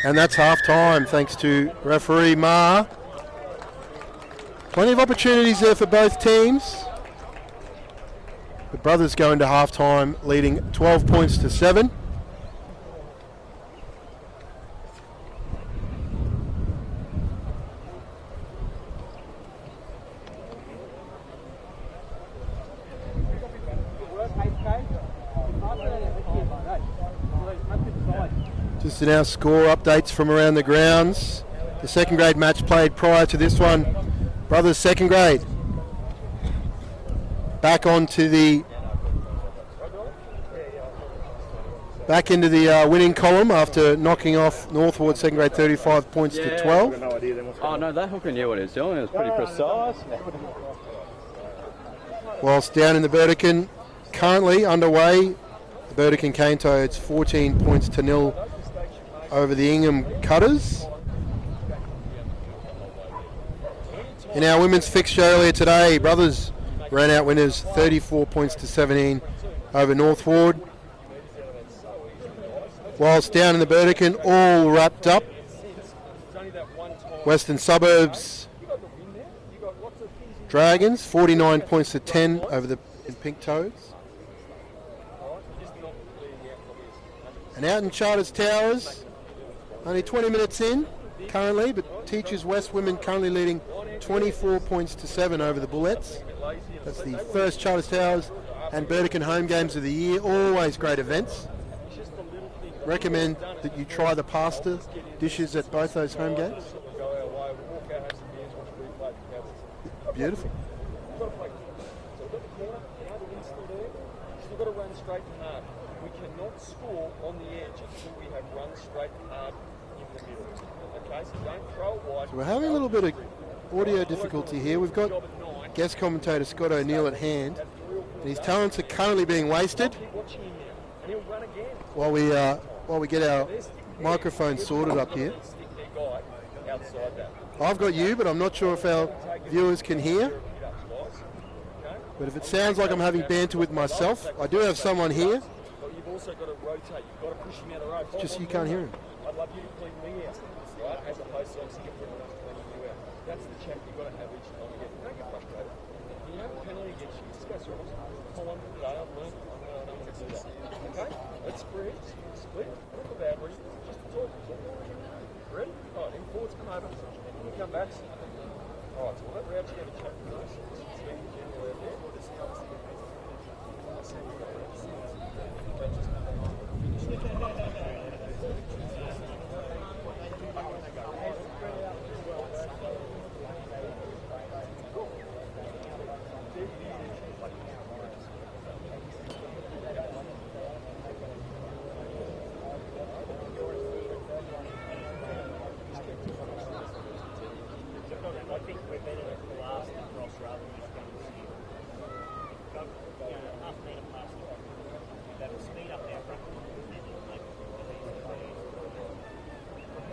Speaker 4: And that's half-time, thanks to referee Ma. Plenty of opportunities there for both teams. The brothers go into half-time leading 12 points to 7. Just in our score updates from around the grounds. The second grade match played prior to this one. Brothers second grade. Back into the winning column after knocking off North Ward second grade 35 points to 12.
Speaker 7: Oh no, that hooker knew what he was doing. It was pretty precise.
Speaker 4: Whilst down in the Burdekin, currently underway, the Burdekin Cane Toads 14 points to 0 over the Ingham Cutters. In our women's fixture earlier today, brothers ran out winners 34 points to 17 over North Ward. Whilst down in the Burdekin, all wrapped up. Western Suburbs Dragons 49 points to 10 over the Pink Toads. And out in Charters Towers, only 20 minutes in currently, but Teachers West women currently leading 24 points to 7 over the Bullets. That's the first Charters Towers and Burdekin home games of the year. Always great events. recommend that you try the pasta dishes at both those home games? Beautiful.
Speaker 8: Still got to run straight and hard. We cannot score on the edge until we have run straight and hard in the middle. Okay, so don't throw it wide.
Speaker 4: So we're having a little bit of audio difficulty here. We've got guest commentator Scott O'Neill at hand, and his talents are currently being wasted while we get our microphone sorted up here. I've got you, but I'm not sure if our viewers can hear. But if it sounds like I'm having banter with myself, I do have someone here.
Speaker 8: But you've also got to rotate. You've got to push him out of the road.
Speaker 4: It's just you can't hear him.
Speaker 8: I'd love you to clean me out, right? As opposed to obviously getting enough cleaning you out. That's the check you've got to have each time you get. Don't get frustrated. If you have a penalty against you, just go through it. Pull on today. I've learned. I don't want to do that. Okay? Let's split. Look at that. Just talk. Ready? All right. In forwards, come over. You come back. All right. So we'll let Rowdy get a chat with us. Speaking generally out there.
Speaker 2: I think we're better at the last cross rather than just going to see. Go, half metre past that will speed up our front and then it'll make it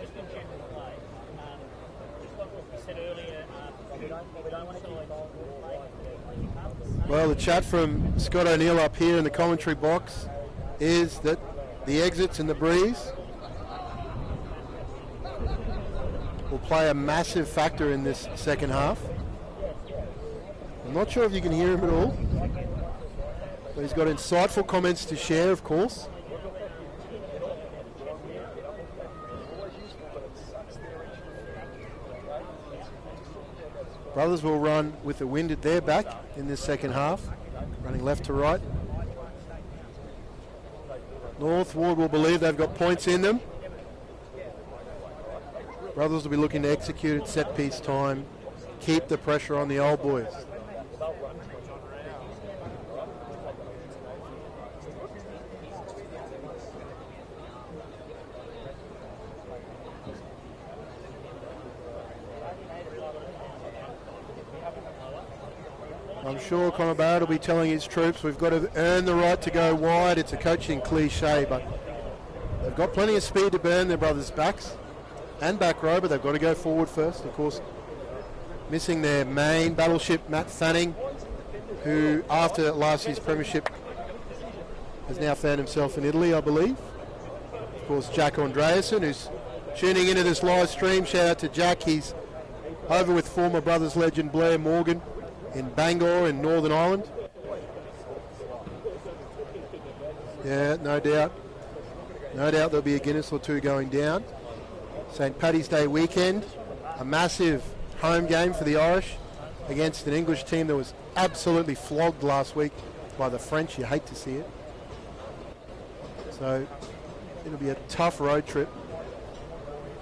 Speaker 2: just in general play. Just like what we said earlier, we don't want to keep play.
Speaker 4: Well, the chat from Scott O'Neill up here in the commentary box is that the exits and the breeze will play a massive factor in this second half. I'm not sure if you can hear him at all, but he's got insightful comments to share, of course. Brothers will run with the wind at their back in this second half, running left to right. North Ward will believe they've got points in them. Brothers will be looking to execute at set piece time, keep the pressure on the old boys. I'm sure Conor Barrett will be telling his troops we've got to earn the right to go wide. It's a coaching cliche, but they've got plenty of speed to burn their brothers' backs and back row, but they've got to go forward first. Of course, missing their main battleship, Matt Fanning, who after last year's premiership has now found himself in Italy, I believe. Of course, Jack Andreasen, who's tuning into this live stream. Shout out to Jack. He's over with former Brothers legend Blair Morgan in Bangor in Northern Ireland. Yeah, no doubt. No doubt there'll be a Guinness or two going down. St. Paddy's Day weekend, a massive home game for the Irish against an English team that was absolutely flogged last week by the French. You hate to see it. So it'll be a tough road trip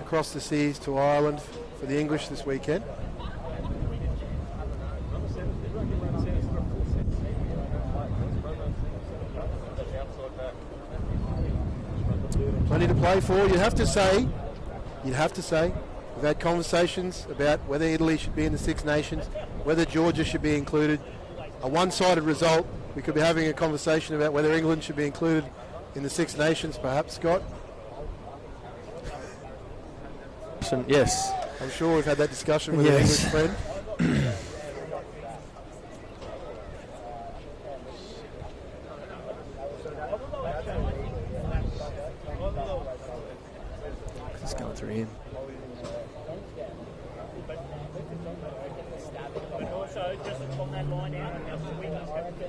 Speaker 4: across the seas to Ireland for the English this weekend. Plenty to play for. You'd have to say, we've had conversations about whether Italy should be in the Six Nations, whether Georgia should be included. A one-sided result, we could be having a conversation about whether England should be included in the Six Nations, perhaps, Scott?
Speaker 3: Yes.
Speaker 4: I'm sure we've had that discussion with an English friend.
Speaker 3: Just going through him.
Speaker 2: But also, just on that line out, our swingers have to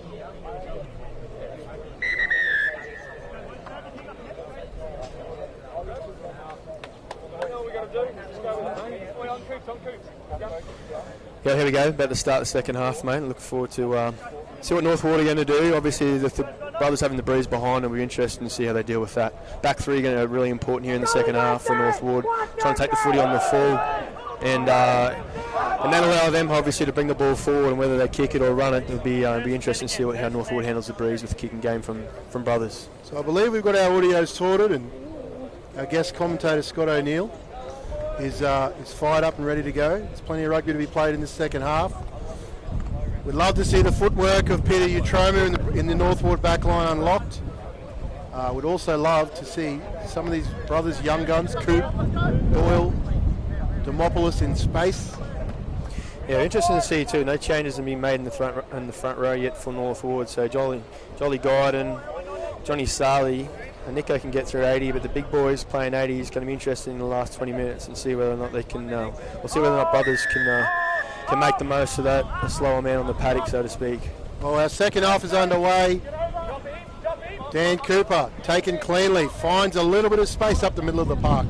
Speaker 3: Yeah, here we go. About to start the second half, mate. Look forward to see what North Ward are going to do. Obviously, the Brothers having the breeze behind, and we're interested to see how they deal with that. Back three going to be really important here in the second half for North Ward, trying to take the footy on the full, and then allow them obviously to bring the ball forward, and whether they kick it or run it, it'll be interesting to see how North Ward handles the breeze with the kicking game from Brothers.
Speaker 4: So I believe we've got our audios sorted, and our guest commentator Scott O'Neill is fired up and ready to go. There's plenty of rugby to be played in the second half. We'd love to see the footwork of Peter Utroma in the North Ward backline unlocked. We'd also love to see some of these brothers, young guns, Coop, Doyle, Demopoulos in space.
Speaker 3: Yeah, interesting to see too. No changes have been made in the front row yet for North Ward. So Jolly Guyden, Johnny Sarley, and Nico can get through 80, but the big boys playing 80 is going to be interesting in the last 20 minutes and see whether or not they can. We'll see whether or not Brothers can make the most of that, a slower man on the paddock, so to speak.
Speaker 4: Well, our second half is underway. Dan Cooper, taken cleanly, finds a little bit of space up the middle of the park.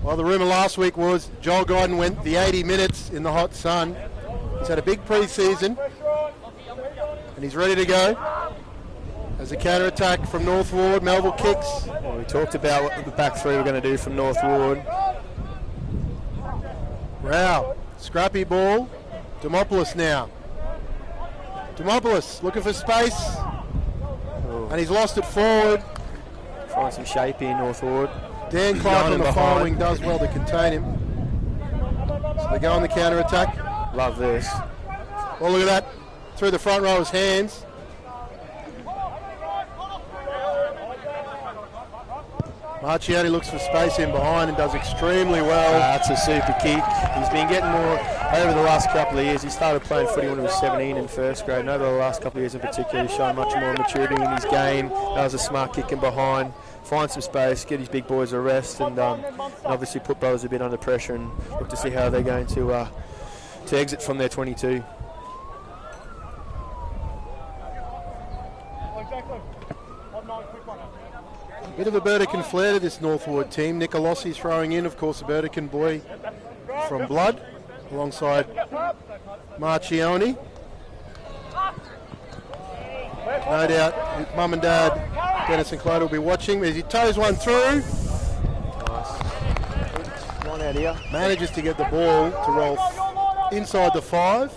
Speaker 4: Well, the rumour last week was Joel Guyden went the 80 minutes in the hot sun. He's had a big pre-season, and he's ready to go. As a counter-attack from North Ward, Melville kicks.
Speaker 3: Well, we talked about what the back three were going to do from North Ward.
Speaker 4: Rao. Scrappy ball, Demopoulos now. Demopoulos looking for space, and he's lost it forward.
Speaker 3: Find some shape in North Ward.
Speaker 4: Dan Clark on the following does well to contain him. So they go on the counter-attack.
Speaker 3: Love this.
Speaker 4: Well, look at that. Through the front rower's hands. Marchiati looks for space in behind and does extremely well.
Speaker 3: That's a super kick. He's been getting more over the last couple of years. He started playing footy when he was 17 in first grade, and over the last couple of years in particular, he's shown much more maturity in his game. That was a smart kick in behind. Find some space, get his big boys a rest, and obviously put Brothers a bit under pressure and look to see how they're going to exit from their 22.
Speaker 4: A bit of a Burdekin flair to this North Ward team. Nicolossi throwing in, of course, a Burdekin boy from Blood, alongside Marchioni. No doubt his mum and dad, Dennis and Clyde, will be watching as he toes one through.
Speaker 3: Nice. One out here.
Speaker 4: Manages to get the ball to roll inside the 5.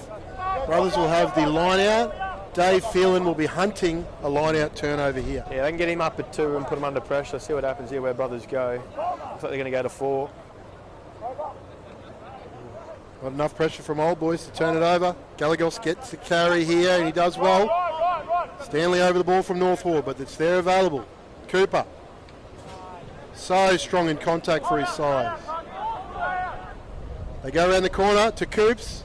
Speaker 4: Brothers will have the line out. Dave Phelan will be hunting a line-out turnover here.
Speaker 3: Yeah, they can get him up at 2 and put him under pressure. See what happens here where Brothers go. Looks like they're going to go to 4.
Speaker 4: Not enough pressure from Old Boys to turn it over. Galagos gets the carry here, and he does well. Stanley over the ball from North Ward, but it's there available. Cooper. So strong in contact for his size. They go around the corner to Coops.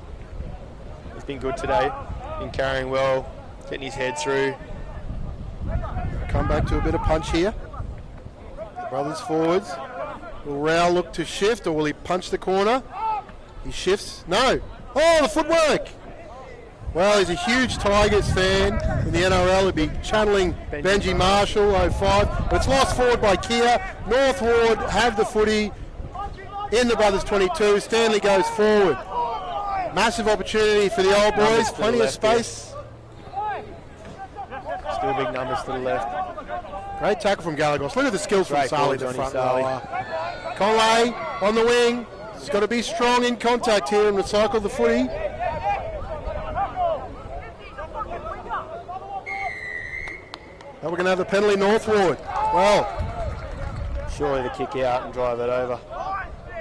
Speaker 3: He's been good today. Been carrying well. Getting his head through.
Speaker 4: Come back to a bit of punch here. The Brothers forwards. Will Rao look to shift, or will he punch the corner? He shifts. No. Oh, the footwork. Well, he's a huge Tigers fan in the NRL. He'll be channeling Benji Marshall, 05. But it's lost forward by Kia. North Ward have the footy in the Brothers 22. Stanley goes forward. Massive opportunity for the Old Boys. Plenty of space.
Speaker 3: Still big numbers to the left.
Speaker 4: Great tackle from Galagos. Look at the skills from Sarley, the front rower. Conley on the wing. He's got to be strong in contact here and recycle the footy. Now we're going to have a penalty North Ward. Well,
Speaker 3: surely the kick out and drive it over.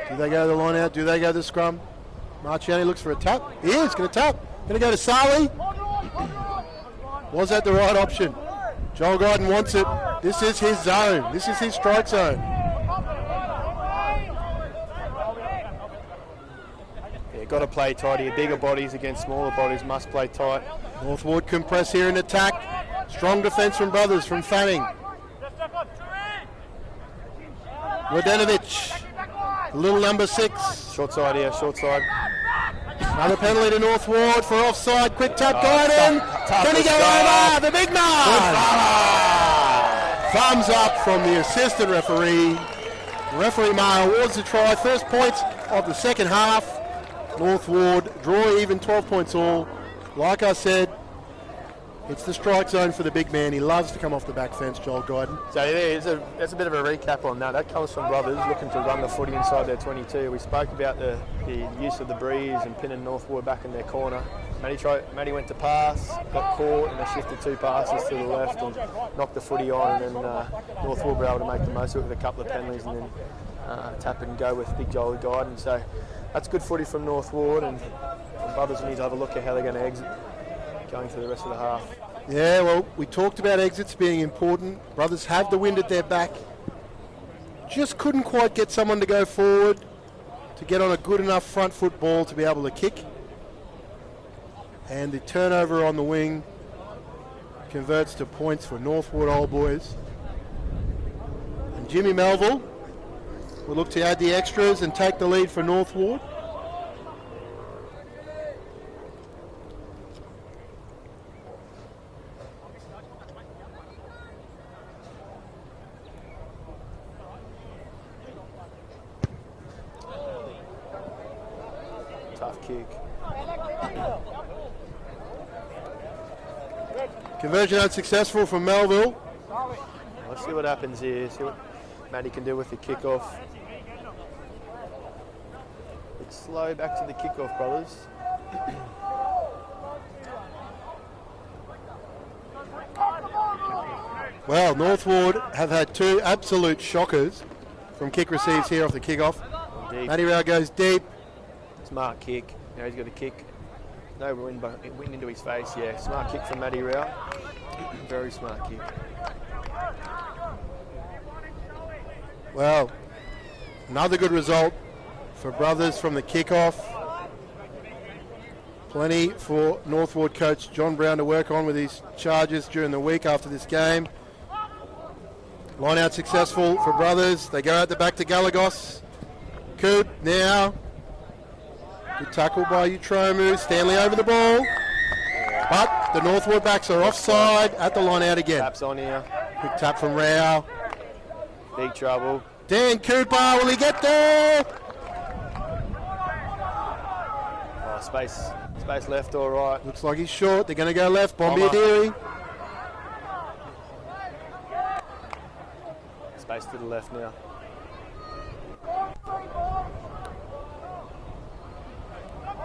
Speaker 4: Do they go to the line out? Do they go to the scrum? Marchiani looks for a tap. He is going to tap. Going to go to Sarley. Was that the right option? Joel Guyden wants it. This is his zone. This is his strike zone.
Speaker 3: Yeah, got to play tight here. Bigger bodies against smaller bodies must play tight.
Speaker 4: North Ward can press here in attack. Strong defence from Brothers, from Fanning. Vodenovic, little number 6.
Speaker 3: Short side here, short side.
Speaker 4: Another penalty to North Ward for offside. Quick tap, Guyden. Can he go over? The big man. Thumbs up from the assistant referee. Referee Maher awards the try. First points of the second half. North Ward draw even, 12 points all. Like I said, It's the strike zone for the big man. He loves to come off the back fence, Joel Guyton.
Speaker 3: So that's a bit of a recap on that. That comes from Brothers looking to run the footy inside their 22. We spoke about the use of the breeze and pinning Northwood back in their corner. Matty went to pass, got caught, and they shifted 2 passes to the left and knocked the footy on, and then Northwood were able to make the most of it with a couple of penalties and then tap and go with big Joel Guyton. So that's good footy from Northwood, and Brothers need to have a look at how they're going to exit going through the rest of the half.
Speaker 4: Yeah, well, we talked about exits being important. Brothers have the wind at their back. Just couldn't quite get someone to go forward to get on a good enough front foot ball to be able to kick. And the turnover on the wing converts to points for Northwood Old Boys. And Jimmy Melville will look to add the extras and take the lead for Northwood.
Speaker 3: Tough kick.
Speaker 4: Conversion unsuccessful from Melville.
Speaker 3: Let's see what happens here. See what Matty can do with the kickoff. It's slow back to the kickoff, Brothers.
Speaker 4: Well, Northwood have had 2 absolute shockers from kick receives here off the kickoff.
Speaker 3: Deep.
Speaker 4: Matty Rao goes deep.
Speaker 3: Smart kick. Now he's got a kick. No wind into his face. Yeah, smart kick from Matty Rao. Very smart kick.
Speaker 4: Well, another good result for Brothers from the kickoff. Plenty for Northwood coach John Brown to work on with his charges during the week after this game. Line out successful for Brothers. They go out the back to Galagos. Coop now. Good tackle by Utromu. Stanley over the ball. But the Northwood backs are offside at the line out again.
Speaker 3: Taps on here.
Speaker 4: Quick tap from Rao.
Speaker 3: Big trouble.
Speaker 4: Dan Cooper, will he get there?
Speaker 3: Oh, space left or right.
Speaker 4: Looks like he's short. They're going to go left. Bombardieri.
Speaker 3: Space to the left now.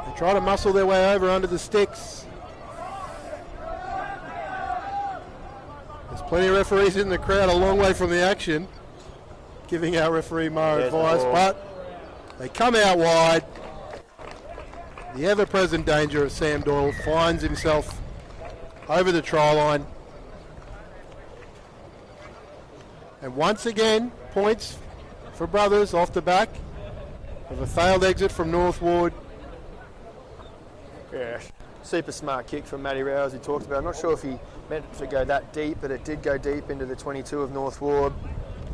Speaker 4: They try to muscle their way over under the sticks. There's plenty of referees in the crowd a long way from the action, giving our referee Mar advice, but they come out wide. The ever-present danger of Sam Doyle finds himself over the try line. And once again, points for Brothers off the back of a failed exit from Northwood.
Speaker 3: Yeah, super smart kick from Matty Rao, as he talked about. I'm not sure if he meant to go that deep, but it did go deep into the 22 of Northwood.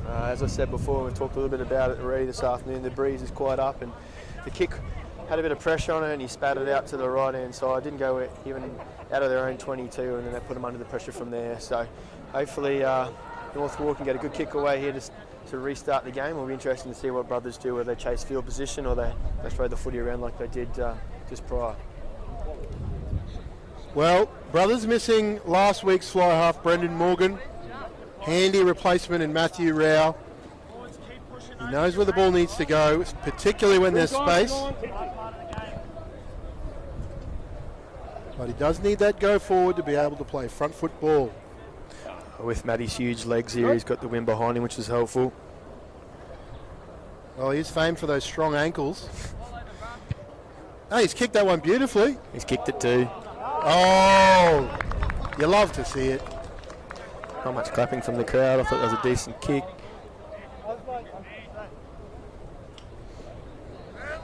Speaker 3: As I said before, we've talked a little bit about it already this afternoon. The breeze is quite up, and the kick had a bit of pressure on it, and he spat it out to the right-hand side. Didn't go even out of their own 22, and then they put him under the pressure from there. So hopefully Northwood can get a good kick away here to restart the game. It'll be interesting to see what Brothers do, whether they chase field position or they throw the footy around like they did just prior.
Speaker 4: Well, Brothers missing last week's fly half, Brendan Morgan. Handy replacement in Matthew Rao. He knows where the ball needs to go, particularly when there's space. But he does need that go forward to be able to play front foot ball.
Speaker 3: With Matty's huge legs here, he's got the wind behind him, which is helpful.
Speaker 4: Well, he's famed for those strong ankles. Oh, he's kicked that one beautifully.
Speaker 3: He's kicked it too.
Speaker 4: Oh, you love to see it.
Speaker 3: Not much clapping from the crowd. I thought that was a decent kick.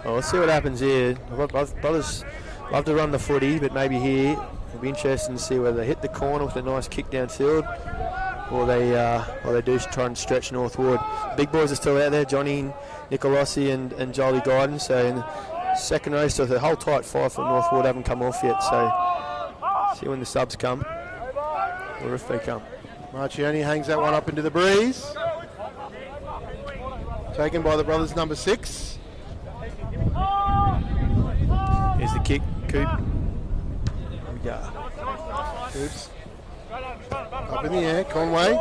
Speaker 3: Well, let's see what happens here. Both Brothers love to run the footy, but maybe here it'll be interesting to see whether they hit the corner with a nice kick downfield, or they do try and stretch Northwood. Big boys are still out there, Johnny Nicolossi and Jolie Guyton. So in the second race, so the whole tight 5 for Northwood haven't come off yet. So see when the subs come, or if they come.
Speaker 4: Marcioni hangs that one up into the breeze. Taken by the Brothers number 6.
Speaker 3: Here's the kick, Coop.
Speaker 4: Oops. Up in the air, Conway.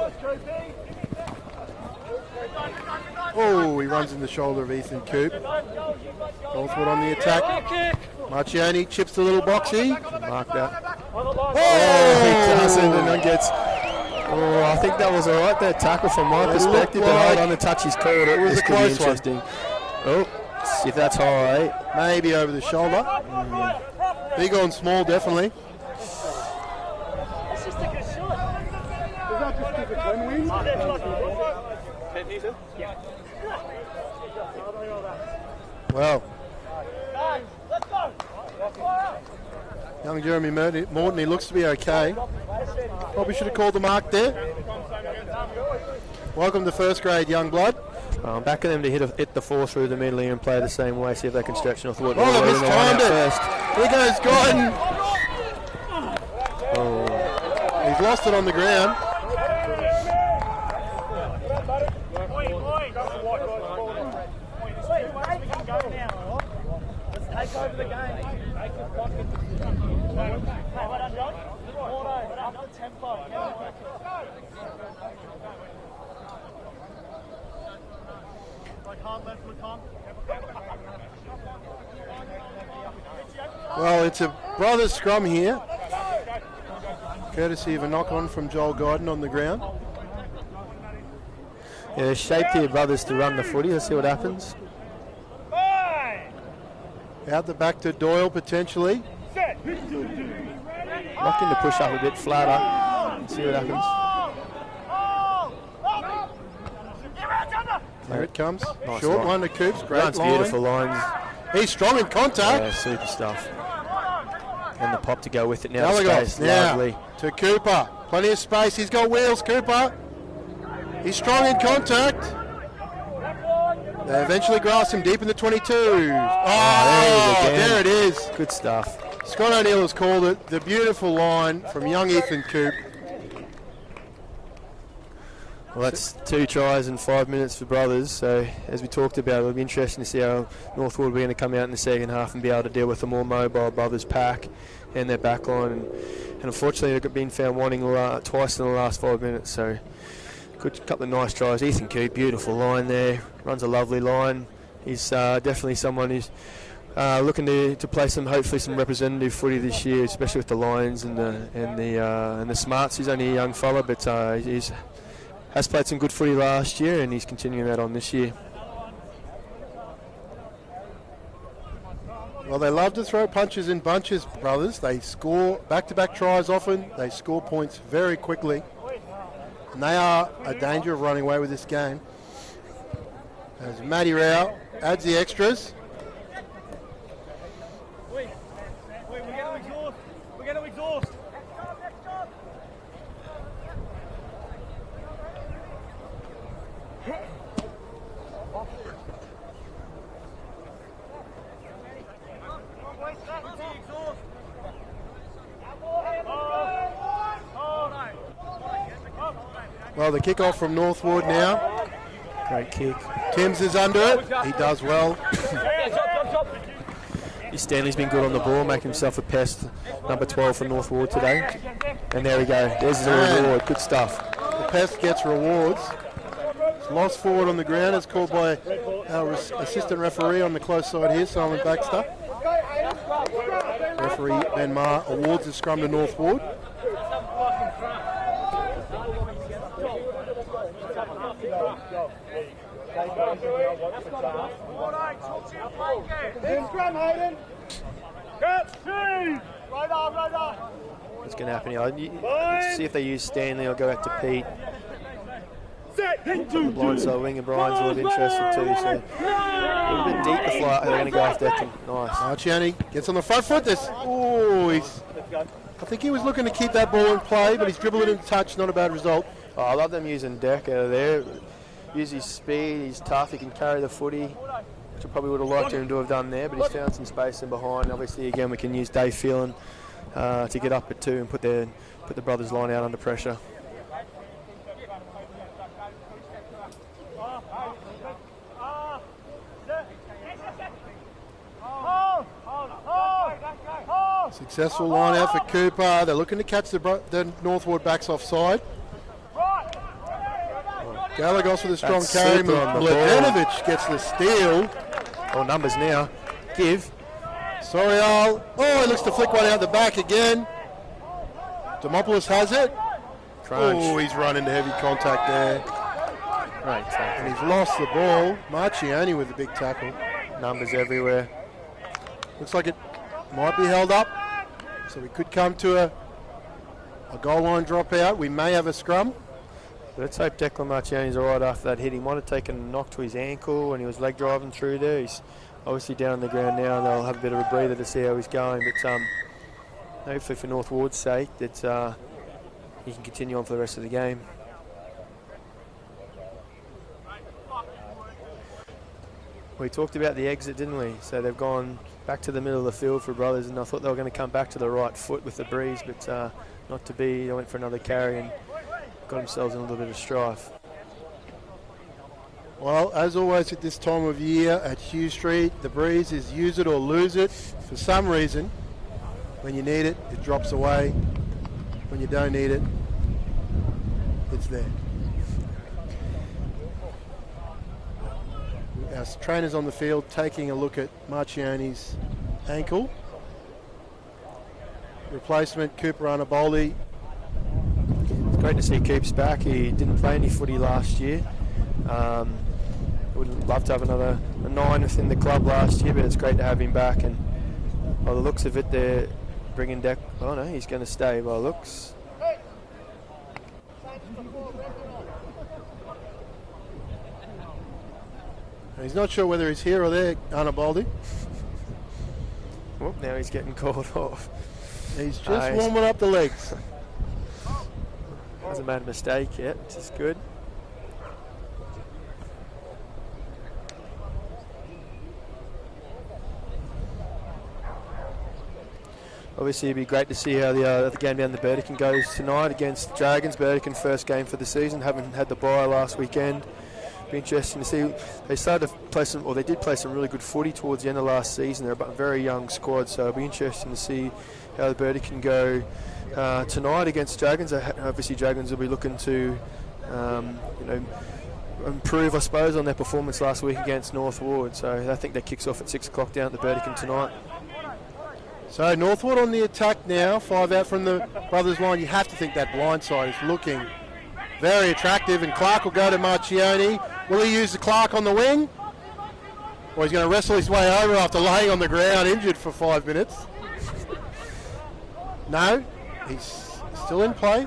Speaker 4: Oh, he runs in the shoulder of Ethan Coop. Northwood on the attack. Marcioni chips the little boxy. Mark that. Oh,
Speaker 3: he doesn't, and then gets. Oh, I think that was all right. That tackle from my perspective, but hold on, the touch he's called. It was
Speaker 4: close
Speaker 3: interesting. Oh, see if that's high.
Speaker 4: Maybe over the shoulder. Big on small, definitely. Well, young Jeremy Morton, he looks to be okay. Probably should have called the mark there. Welcome to first grade, young blood.
Speaker 3: Back at them to hit the four through the middle here and play the same way, see if they can stretch Northwood.
Speaker 4: Oh, they mistimed it.
Speaker 3: First.
Speaker 4: Here goes Gordon. Oh. He's lost it on the ground.
Speaker 2: Take over the game.
Speaker 4: Well, it's a brothers scrum here, courtesy of a knock-on from Joel Guyton on the ground.
Speaker 3: Yeah, shaped here, brothers, to run the footy. Let's see what happens.
Speaker 4: Out the back to Doyle, potentially.
Speaker 3: Looking to push up a bit flatter. Let's see what happens.
Speaker 4: There it comes.
Speaker 3: Nice
Speaker 4: Short
Speaker 3: line.
Speaker 4: one to Coops. Great
Speaker 3: Runs
Speaker 4: line.
Speaker 3: beautiful lines.
Speaker 4: He's strong in contact.
Speaker 3: Yeah, super stuff. And the pop to go with it now.
Speaker 4: Galagos now
Speaker 3: lovely.
Speaker 4: to Cooper. Plenty of space. He's got wheels, Cooper. He's strong in contact. They eventually grasp him deep in the 22. There it is.
Speaker 3: Good stuff.
Speaker 4: Scott O'Neill has called it. The beautiful line from young Ethan Coop.
Speaker 3: Well, that's 2 tries in 5 minutes for brothers. So, as we talked about, it'll be interesting to see how Northwood are going to come out in the second half and be able to deal with a more mobile brothers pack and their back line. And unfortunately, they've been found wanting twice in the last 5 minutes. So, good couple of nice tries. Ethan Coop, beautiful line there. Runs a lovely line. He's definitely someone who's looking to play hopefully some representative footy this year, especially with the Lions and the Smarts. He's only a young fella, but he's has played some good footy last year, and he's continuing that on this year.
Speaker 4: Well, they love to throw punches in bunches, brothers. They score back-to-back tries often. They score points very quickly. And they are a danger of running away with this game. As Matty Rao adds the extras.
Speaker 2: We're going to exhaust.
Speaker 4: Well, the kickoff from Northwood now.
Speaker 3: Great kick.
Speaker 4: Timms is under it. He does well.
Speaker 3: Stanley's been good on the ball, making himself a pest. Number 12 for Northwood today. And there we go. There's the reward. Good stuff.
Speaker 4: The pest gets rewards. It's lost forward on the ground. It's called by our assistant referee on the close side here, Simon Baxter. Referee Ben Maher awards the scrum to Northwood.
Speaker 3: What's going to happen here? Let's see if they use Stanley or go out to Pete. The blindside wing and Brian's a little interested too. So a little bit deep the flight. They're going to go after that. Nice.
Speaker 4: Marcioni gets on the front foot. I think he was looking to keep that ball in play, but he's dribbled it in touch. Not a bad result.
Speaker 3: Oh, I love them using Deck out of there. Use his speed, he's tough, he can carry the footy, which I probably would have liked him to have done there, but he's found some space in behind. Obviously, again, we can use Dave Phelan to get up at 2 and put the brothers' line out under pressure.
Speaker 4: Successful line out for Cooper. They're looking to catch the Northwood backs offside. Galagos with a strong
Speaker 3: That's
Speaker 4: carry.
Speaker 3: super on the ball.
Speaker 4: Mladenovic gets the steal.
Speaker 3: All numbers now. Give.
Speaker 4: Sorial. Oh, he looks to flick one out the back again. Demopoulos has it.
Speaker 3: Crunch.
Speaker 4: Oh, he's run into heavy contact there.
Speaker 3: Great tackle.
Speaker 4: And he's lost the ball. Marcioni with the big tackle.
Speaker 3: Numbers everywhere.
Speaker 4: Looks like it might be held up. So we could come to a goal line dropout. We may have a scrum.
Speaker 3: Let's hope Declan Marcioni's all right after that hit. He might have taken a knock to his ankle when he was leg driving through there. He's obviously down on the ground now, and they'll have a bit of a breather to see how he's going. But hopefully for North Ward's sake that he can continue on for the rest of the game. We talked about the exit, didn't we? So they've gone back to the middle of the field for Brothers, and I thought they were going to come back to the right foot with the breeze, but not to be. They went for another carry and got themselves in a little bit of strife.
Speaker 4: Well, as always at this time of year at Hugh Street, the breeze is use it or lose it. For some reason, when you need it, it drops away. When you don't need it, it's there. Our trainers on the field taking a look at Marcioni's ankle. Replacement, Cooper Arnaboldi.
Speaker 3: It's great to see Coops back. He didn't play any footy last year. Would love to have another 9 within the club last year, but it's great to have him back. And by the looks of it, they're bringing Deck. Oh no, he's going to stay by the looks.
Speaker 4: He's not sure whether he's here or there, Arnaboldi.
Speaker 3: Oh, now he's getting called off.
Speaker 4: He's just warming up the legs.
Speaker 3: Hasn't made a mistake yet, which is good. Obviously, it'd be great to see how the game down the Burdekin goes tonight against Dragons. Burdekin first game for the season. Haven't had the bye last weekend. Be interesting to see. They started to play they did play some really good footy towards the end of last season. They're a very young squad, so it'll be interesting to see how the Burdekin go tonight against Dragons. Obviously, Dragons will be looking to, improve, I suppose, on their performance last week against North Ward. So I think that kicks off at 6 o'clock down at the Burdekin tonight.
Speaker 4: So Northwood on the attack now, 5 out from the Brothers line. You have to think that blind side is looking very attractive, and Clark will go to Marcioni. Will he use the Clark on the wing? Or he's going to wrestle his way over after laying on the ground injured for 5 minutes? No, he's still in play.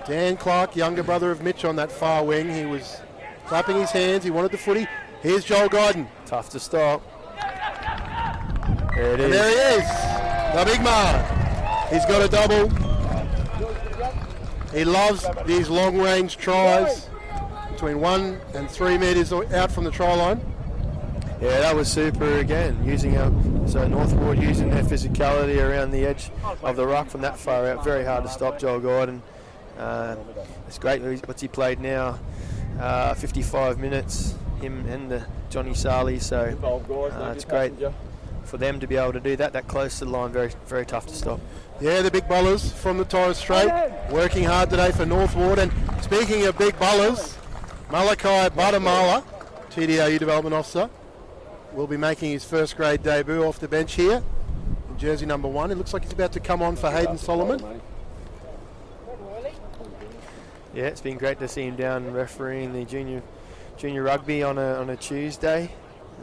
Speaker 4: Dan Clark, younger brother of Mitch on that far wing. He was clapping his hands, he wanted the footy. Here's Joel Guyton.
Speaker 3: Tough to stop. There it is.
Speaker 4: And there he is, the big man. He's got a double. He loves these long-range tries between 1 and 3 metres out from the try line.
Speaker 3: Yeah, that was super again. So North Ward using their physicality around the edge of the ruck from that far out. Very hard to stop Joel Guyton. It's great. What's he played now? 55 minutes. Him and Johnny Sarley. So it's great for them to be able to do that close to the line. Very, very tough to stop.
Speaker 4: Yeah, the big bowlers from the Torres Strait working hard today for North Ward. And speaking of big bowlers, Malachi Badamala, TDRU Development Officer, will be making his first grade debut off the bench here in jersey number 1. It looks like he's about to come on for Hayden Solomon.
Speaker 3: Yeah, it's been great to see him down refereeing the junior rugby on a Tuesday.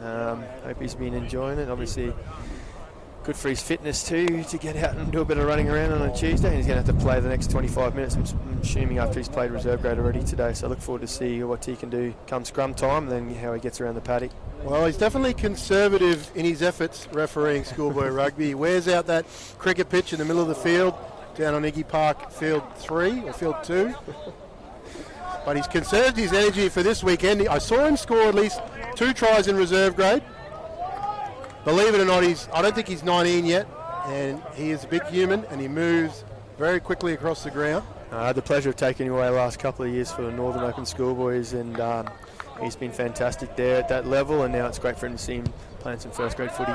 Speaker 3: Hope he's been enjoying it. Obviously, good for his fitness too, to get out and do a bit of running around on a Tuesday. And he's going to have to play the next 25 minutes, I'm assuming, after he's played reserve grade already today. So I look forward to see what he can do come scrum time, and then how he gets around the paddock.
Speaker 4: Well, he's definitely conservative in his efforts refereeing schoolboy rugby. He wears out that cricket pitch in the middle of the field down on Iggy Park Field 3 or Field 2. But he's conserved his energy for this weekend. I saw him score at least 2 tries in reserve grade. Believe it or not, I don't think he's 19 yet, and he is a big human, and he moves very quickly across the ground.
Speaker 3: I had the pleasure of taking him away the last couple of years for the Northern Open Schoolboys, and he's been fantastic there at that level, and now it's great for him to see him playing some first grade footy.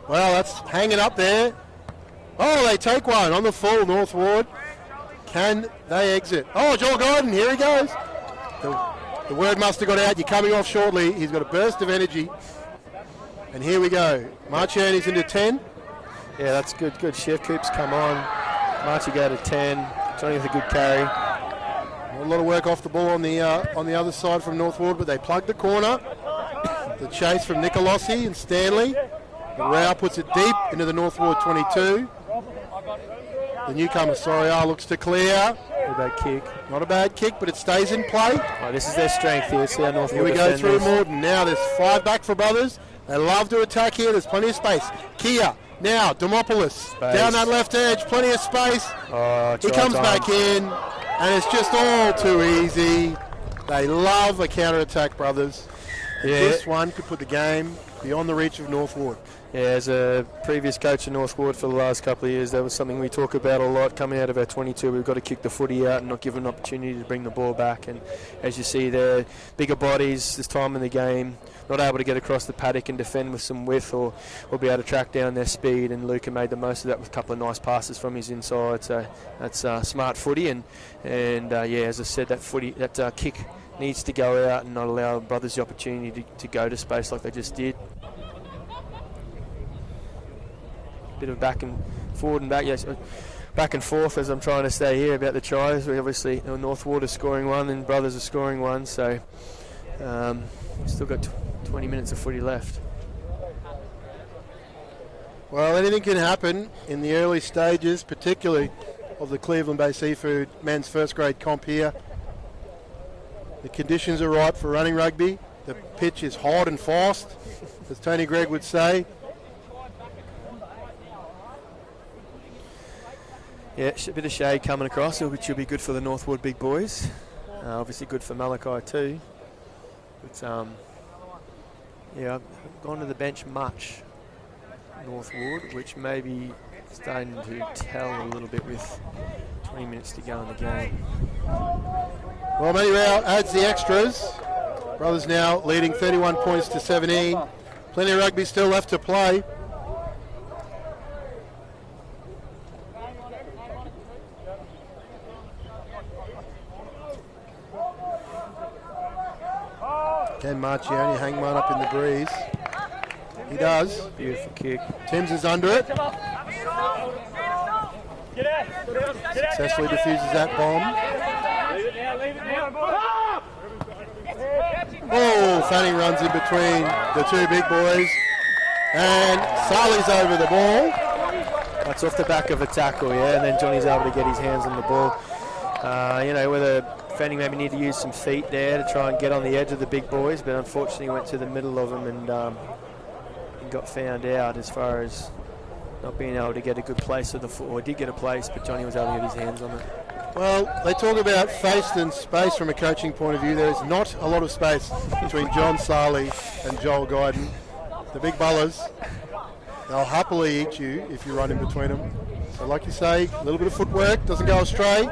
Speaker 4: Well, that's hanging up there. Oh, they take one on the full, North Ward. Can they exit? Oh, Joel Gordon, here he goes. The word must have got out. You're coming off shortly. He's got a burst of energy. And here we go. Marchioni's into 10.
Speaker 3: Yeah, that's good. Good shift. Coops come on. Marchi go to 10. Johnny with a good carry.
Speaker 4: A lot of work off the ball on the other side from Northwood, but they plugged the corner. The chase from Nicolosi and Stanley. The Rao puts it deep into the Northwood 22. The newcomer, Soriar, looks to clear.
Speaker 3: Not a bad kick.
Speaker 4: Not a bad kick, but it stays in play.
Speaker 3: Oh, this is their strength here. See how Northwood
Speaker 4: Here we go through
Speaker 3: defenders.
Speaker 4: Morton. Now there's 5 back for Brothers. They love to attack here. There's plenty of space. Kia. Now, Demopoulos. Down that left edge. Plenty of space.
Speaker 3: Oh,
Speaker 4: He comes back in. And it's just all too easy. They love a counter-attack, Brothers. And this one could put the game beyond the reach of Northwood.
Speaker 3: Yeah, as a previous coach of Northwood for the last couple of years, that was something we talk about a lot. Coming out of our 22, we've got to kick the footy out and not give them an opportunity to bring the ball back. And as you see there, bigger bodies this time in the game, not able to get across the paddock and defend with some width or be able to track down their speed. And Luca made the most of that with a couple of nice passes from his inside. So that's smart footy. And yeah, as I said, that kick needs to go out and not allow Brothers the opportunity to go to space like they just did. Bit of back and forward and back, yes, back and forth as I'm trying to say here about the tries. We obviously Northwood are scoring one and Brothers are scoring one, so we've still got 20 minutes of footy left.
Speaker 4: Well, anything can happen in the early stages, particularly of the Cleveland Bay Seafood men's first grade comp here. The conditions are right for running rugby. The pitch is hard and fast, as Tony Gregg would say.
Speaker 3: Yeah, a bit of shade coming across, which will be good for the Northwood big boys. Obviously good for Malachi too. But yeah, I've gone to the bench much, Northwood, which may be starting to tell a little bit with 20 minutes to go in the game.
Speaker 4: Well, Matty Rao adds the extras. Brothers now leading 31 points to 17. Plenty of rugby still left to play. Can Marchioni hang one up in the breeze? He does.
Speaker 3: Beautiful kick.
Speaker 4: Timms is under it. Successfully diffuses that bomb. Oh, Fanning runs in between the two big boys. And Sally's over the ball.
Speaker 3: That's off the back of a tackle, yeah, and then Johnny's able to get his hands on the ball. Whether Fanning maybe need to use some feet there to try and get on the edge of the big boys, but unfortunately went to the middle of them and got found out as far as not being able to get a good place of the foot. Or did get a place, but Johnny was able to get his hands on it.
Speaker 4: Well, they talk about face and space from a coaching point of view. There is not a lot of space between John Sarley and Joel Guyden. The big bullers, they'll happily eat you if you run in between them. So like you say, a little bit of footwork, doesn't go astray.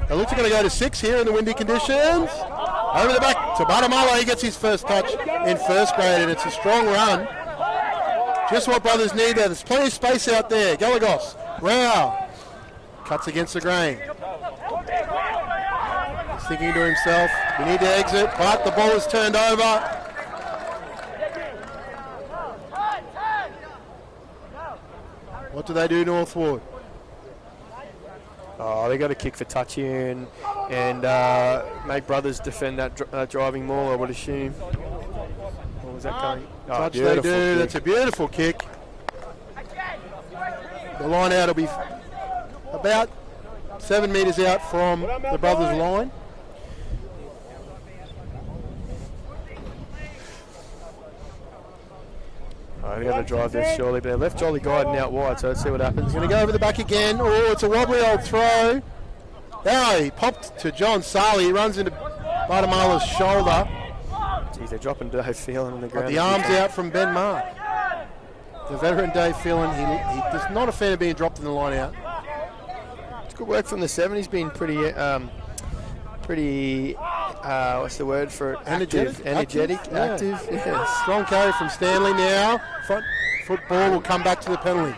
Speaker 4: They look like they're going to go to 6 here in the windy conditions. Over the back to Batamala. He gets his first touch in first grade, and it's a strong run. Just what Brothers need there. There's plenty of space out there. Galagos, Rao, cuts against the grain. He's thinking to himself, we need to exit, but the ball is turned over. What do they do, Northwood?
Speaker 3: Oh, they got a kick for touch here and make Brothers defend that driving maul, I would assume. What was that going? Oh,
Speaker 4: Touch they do.
Speaker 3: Kick.
Speaker 4: That's a beautiful kick. The line out will be about 7 metres out from the Brothers' line.
Speaker 3: Oh, they got to drive this surely, but they left Jolly Guyden out wide, so let's see what happens.
Speaker 4: He's going to go over the back again. Oh, it's a wobbly old throw. Now he popped to John Sarley. He runs into Batamala's shoulder.
Speaker 3: Geez, they're dropping Dave Phelan on the ground.
Speaker 4: But the arm's out from Ben Mark. The veteran Dave Phelan, he's not a fan of being dropped in the line out.
Speaker 3: It's good work from the 7. He's been pretty what's the word for it? Active. Yes.
Speaker 4: Strong carry from Stanley now. Front football will come back to the penalty.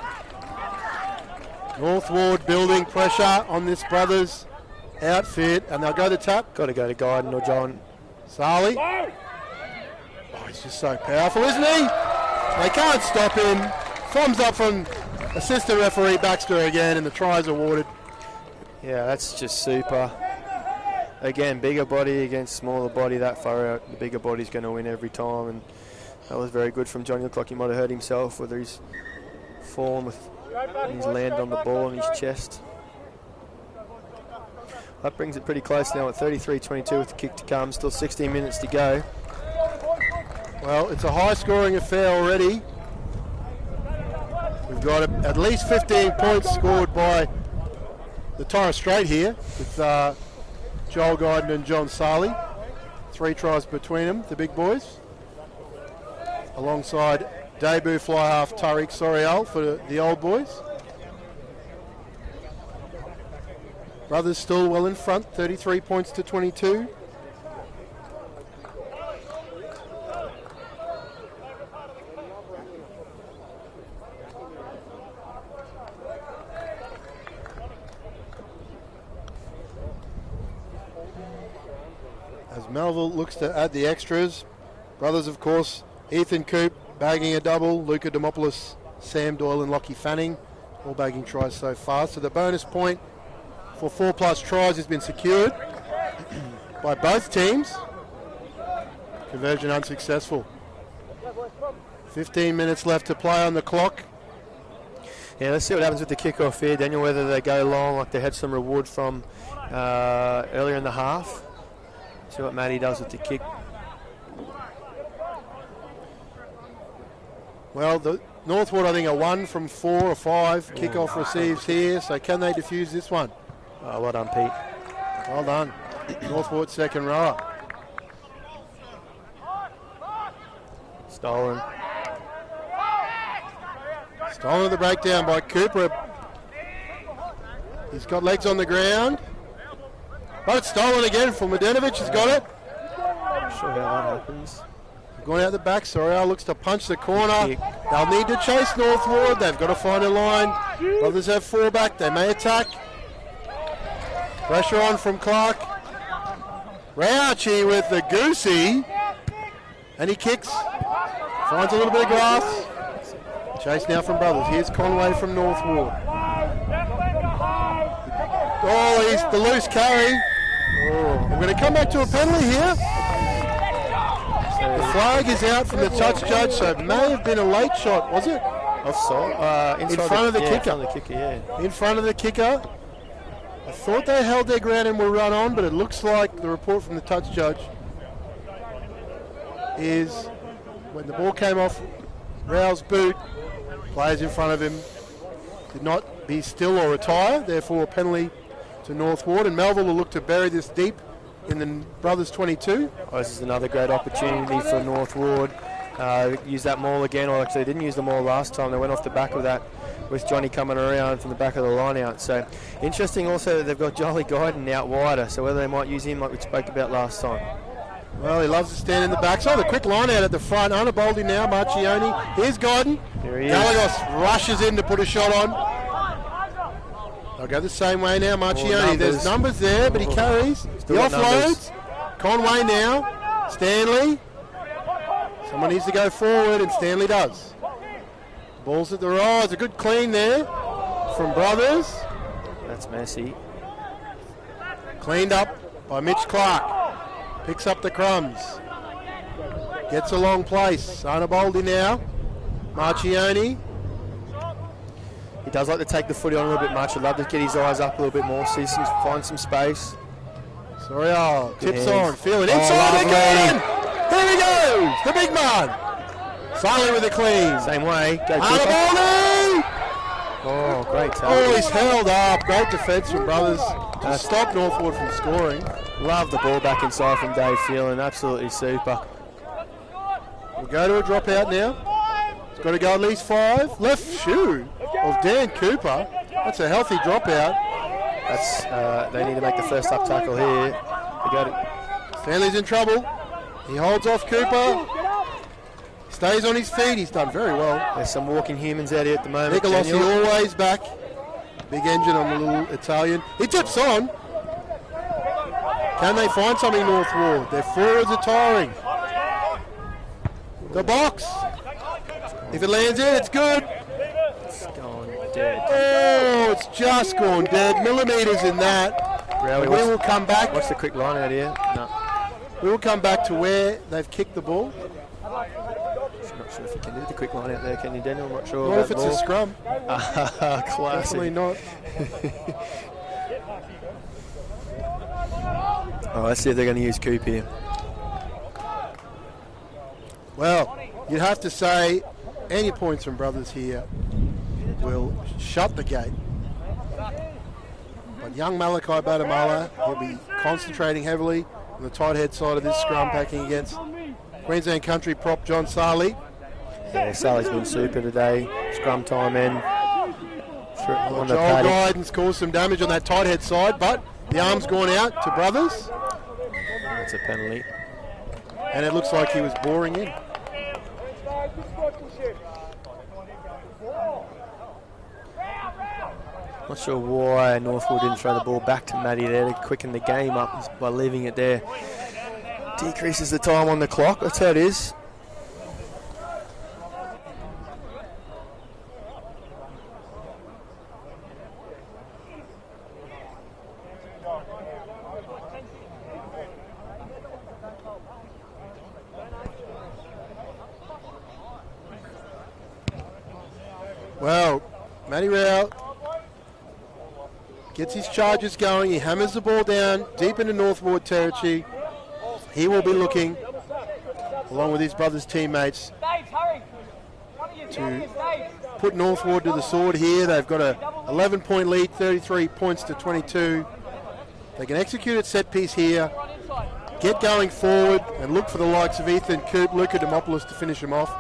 Speaker 4: Northwood building pressure on this Brothers outfit, and they'll go to tap.
Speaker 3: Got to go to Guyton or John.
Speaker 4: Sali. Oh, he's just so powerful, isn't he? They can't stop him. Thumbs up from assistant referee Baxter again, and the try is awarded.
Speaker 3: Yeah, that's just super. Again, bigger body against smaller body, that far out, the bigger body's going to win every time, and that was very good from Johnny. Looked like he might have hurt himself, whether he's fallen with his land on the ball on his chest. That brings it pretty close now at 33-22 with the kick to come. Still 16 minutes to go.
Speaker 4: Well, it's a high-scoring affair already. We've got at least 15 points scored by the Torres Strait here with Joel Guyton and John Sali. 3 tries between them, the big boys. Alongside debut fly half Tariq Sorial for the old boys. Brothers still well in front, 33 points to 22. As Melville looks to add the extras, brothers of course, Ethan Coop bagging a double, Luca Demopoulos, Sam Doyle and Lockie Fanning, all bagging tries so far. So the bonus point for 4+ tries has been secured by both teams. Conversion unsuccessful. 15 minutes left to play on the clock.
Speaker 3: Yeah, let's see what happens with the kickoff here, Daniel, whether they go long like they had some reward from earlier in the half. See what Matty does with the kick.
Speaker 4: Well, the Northwood, I think, are 1 from 4 or 5 kickoff receives here, so can they defuse this one?
Speaker 3: Oh, well done, Pete.
Speaker 4: Well done. Northwood second rower.
Speaker 3: Stolen.
Speaker 4: Stolen at the breakdown by Cooper. He's got legs on the ground. But it's stolen again from Mladenovic. He's got it.
Speaker 3: Not sure how that happens.
Speaker 4: Going out the back. Sorial looks to punch the corner. They'll need to chase Northwood. They've got to find a line. Brothers have 4 back. They may attack. Pressure on from Clark. Rauchi with the goosey. And he kicks. Finds a little bit of grass. Chase now from Brothers. Here's Conway from Northwood. Oh, he's the loose carry. Oh, we're going to come back to a penalty here. The flag is out from the touch judge, so it may have been a late shot, was it?
Speaker 3: Offside.
Speaker 4: In front of the kicker.
Speaker 3: In front of the kicker, yeah.
Speaker 4: In front of the kicker. I thought they held their ground and were run on, but it looks like the report from the touch judge is when the ball came off Rao's boot, players in front of him did not be still or retire, therefore a penalty to Northwood, and Melville will look to bury this deep in the Brothers 22.
Speaker 3: Oh, this is another great opportunity for Northwood. Use that maul again, or actually they didn't use the maul last time. They went off the back of that with Johnny coming around from the back of the line out. So interesting also that they've got Jolly Guyton out wider, so whether they might use him like we spoke about last time.
Speaker 4: Well, he loves to stand in the back. So the quick line out at the front. Unaboldy now, Marchioni. Here's Guyton.
Speaker 3: Here he is.
Speaker 4: Galagos rushes in to put a shot on. They'll go the same way now, Marchioni. There's numbers there, but he carries. He offloads. Conway now. Stanley. Someone needs to go forward, and Stanley does. Ball's at the right. It's a good clean there from Brothers.
Speaker 3: That's messy.
Speaker 4: Cleaned up by Mitch Clark. Picks up the crumbs. Gets a long place. Unaboldy now. Marchioni.
Speaker 3: He does like to take the footy on a little bit much. I'd love to get his eyes up a little bit more, find some space.
Speaker 4: Sorial tips
Speaker 3: hands.
Speaker 4: on, feeling inside again. There he goes, the big man. Silent with a clean.
Speaker 3: Same way. Go
Speaker 4: Unaboldy.
Speaker 3: Oh, great tackle.
Speaker 4: Oh, he's held up. Great defence from Brothers to stop Northwood from scoring.
Speaker 3: Love the ball back inside from Dave Phelan. Absolutely super.
Speaker 4: We'll go to a dropout now. He's got to go at least 5. Left shoe of Dan Cooper. That's a healthy dropout.
Speaker 3: That's they need to make the first up tackle here. They got it.
Speaker 4: Stanley's in trouble. He holds off Cooper. Stays on his feet. He's done very well.
Speaker 3: There's some walking humans out here at the moment.
Speaker 4: Nicolosi always back. Big engine on the little Italian. He tips on. Can they find something, North Ward? Their forwards are tiring. The box. If it lands in, it's good.
Speaker 3: It's gone dead.
Speaker 4: Oh, it's just gone dead. Millimetres in that.
Speaker 3: Rowley,
Speaker 4: We will come back.
Speaker 3: what's the quick line out here? No.
Speaker 4: We will come back to where they've kicked the ball.
Speaker 3: I'm not sure if you can do the quick line out there, can you, Daniel? I'm not sure.
Speaker 4: Not
Speaker 3: about
Speaker 4: if it's a
Speaker 3: ball.
Speaker 4: scrum.
Speaker 3: Classic.
Speaker 4: Definitely not.
Speaker 3: Oh, let's see if they're going to use Coop here.
Speaker 4: Well, you'd have to say any points from Brothers here will shut the gate. But young Malachi Badamala, he'll be concentrating heavily on the tight head side of this scrum, packing against Queensland Country prop John Sarley.
Speaker 3: Yeah, Sally's been super today. Scrum time in. On the
Speaker 4: Joel
Speaker 3: paddock.
Speaker 4: Guidance caused some damage on that tight head side, but the arm's gone out to Brothers,
Speaker 3: That's a penalty.
Speaker 4: and it looks like he was boring in.
Speaker 3: Not sure why Northwood didn't throw the ball back to Matty there to quicken the game up by leaving it there. Decreases the time on the clock. That's how it is.
Speaker 4: Well, Matty Rao gets his charges going. He hammers the ball down deep into Northwood territory. He will be looking, along with his brother's teammates, to put Northwood to the sword here. They've got a 11-point lead, 33 points to 22. They can execute at set piece here, get going forward, and look for the likes of Ethan Coop, Luca Demopoulos to finish him off.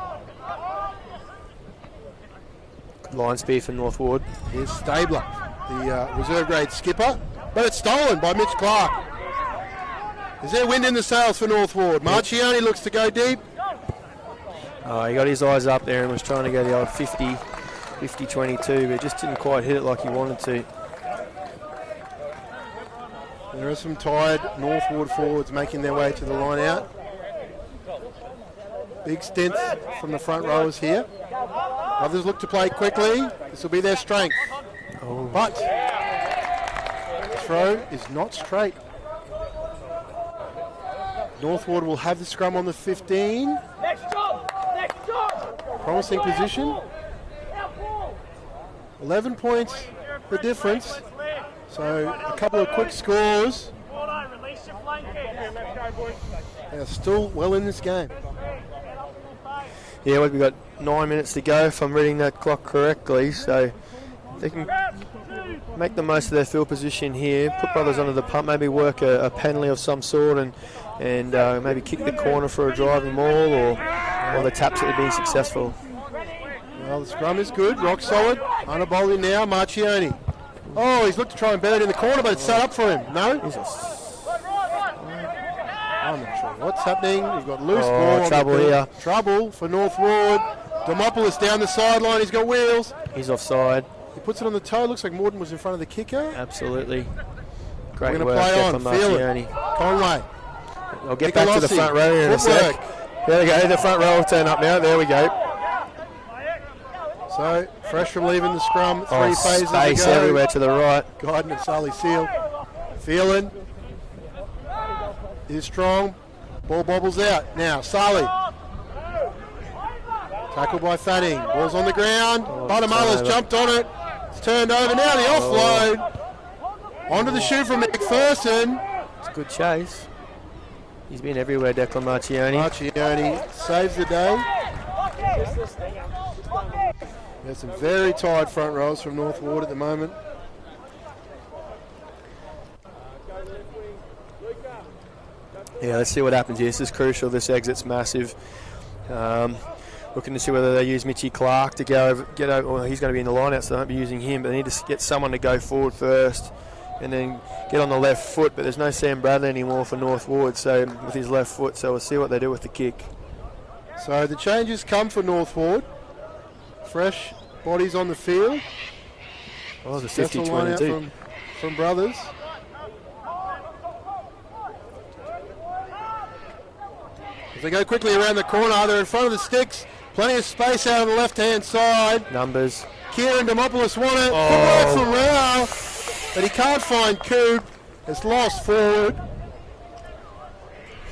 Speaker 3: Line speed for Northwood.
Speaker 4: Here's Stabler, the reserve grade skipper, but it's stolen by Mitch Clark. Is there wind in the sails for Northwood? Marcioni looks to go deep.
Speaker 3: Oh, he got his eyes up there and was trying to go the old 50-22, but just didn't quite hit it like he wanted to.
Speaker 4: There are some tired Northwood forwards making their way to the line out. Big stints from the front rowers here. Others look to play quickly. This will be their strength. But the throw is not straight. Northwood will have the scrum on the 15. Promising position. 11 points the difference. So a couple of quick scores. They are still well in this game.
Speaker 3: Yeah, we've got 9 minutes to go if I'm reading that clock correctly, so they can make the most of their field position here, put Brothers under the pump, maybe work a penalty of some sort and maybe kick the corner for a driving maul or the taps that have been successful.
Speaker 4: Well, the scrum is good, rock solid. Hunter bowling now, Marcioni. Oh, he's looked to try and bury it in the corner, but it's set up for him. No? I'm not sure what's happening. We've got loose ball.
Speaker 3: Trouble here.
Speaker 4: Trouble for Northwood. Demopoulos down the sideline. He's got wheels.
Speaker 3: He's offside.
Speaker 4: He puts it on the toe. Looks like Morton was in front of the kicker.
Speaker 3: Absolutely.
Speaker 4: We're
Speaker 3: Great
Speaker 4: going to
Speaker 3: work
Speaker 4: play
Speaker 3: there
Speaker 4: on.
Speaker 3: from
Speaker 4: Feel
Speaker 3: Marcioni.
Speaker 4: it. Conway.
Speaker 3: I'll get back to the
Speaker 4: Nicolosi.
Speaker 3: front row here in a
Speaker 4: Footwork.
Speaker 3: sec. There we go. The front row will turn up now. There we go.
Speaker 4: So, fresh from leaving the scrum. Three phases
Speaker 3: Space
Speaker 4: ago.
Speaker 3: everywhere to the right.
Speaker 4: Guyton and Sally Seal. Phelan is strong. Ball bobbles out. Now, Sally. Tackled by Fanning. Ball's on the ground. Badamala's jumped on it. It's turned over. Now the offload. Onto the shoe from McPherson.
Speaker 3: It's a good chase. He's been everywhere, Declan Marcioni.
Speaker 4: Marcioni saves the day. There's some very tired front rows from Northwood at the moment.
Speaker 3: Yeah, let's see what happens here. This is crucial. This exit's massive. Looking to see whether they use Mitchie Clark to get over. Well, he's going to be in the line-out, so they won't be using him. But they need to get someone to go forward first and then get on the left foot. But there's no Sam Bradley anymore for Northwood, so with his left foot. So we'll see what they do with the kick.
Speaker 4: So the changes come for Northwood. Fresh bodies on the field.
Speaker 3: Oh, the
Speaker 4: Successful line out
Speaker 3: 50-22.
Speaker 4: from Brothers. As they go quickly around the corner, they're in front of the sticks. Plenty of space out on the left-hand side.
Speaker 3: Numbers.
Speaker 4: Kieran Demopoulos won it. Good work from Rao. But he can't find Coop. It's lost forward.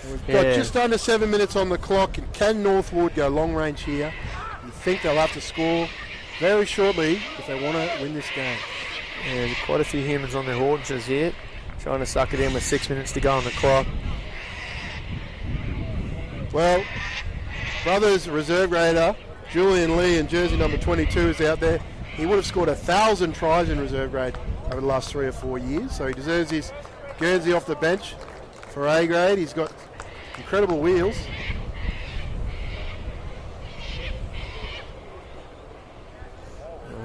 Speaker 4: And we've got just under 7 minutes on the clock. And can Northwood go long range here? You think they'll have to score very shortly if they want to win this game.
Speaker 3: And quite a few humans on their haunches here, trying to suck it in with 6 minutes to go on the clock.
Speaker 4: Well, brothers reserve grader Julian Lee in jersey number 22 is out there. He would have scored 1,000 tries in reserve grade over the last 3 or 4 years, so he deserves his Guernsey off the bench for A grade. He's got incredible wheels.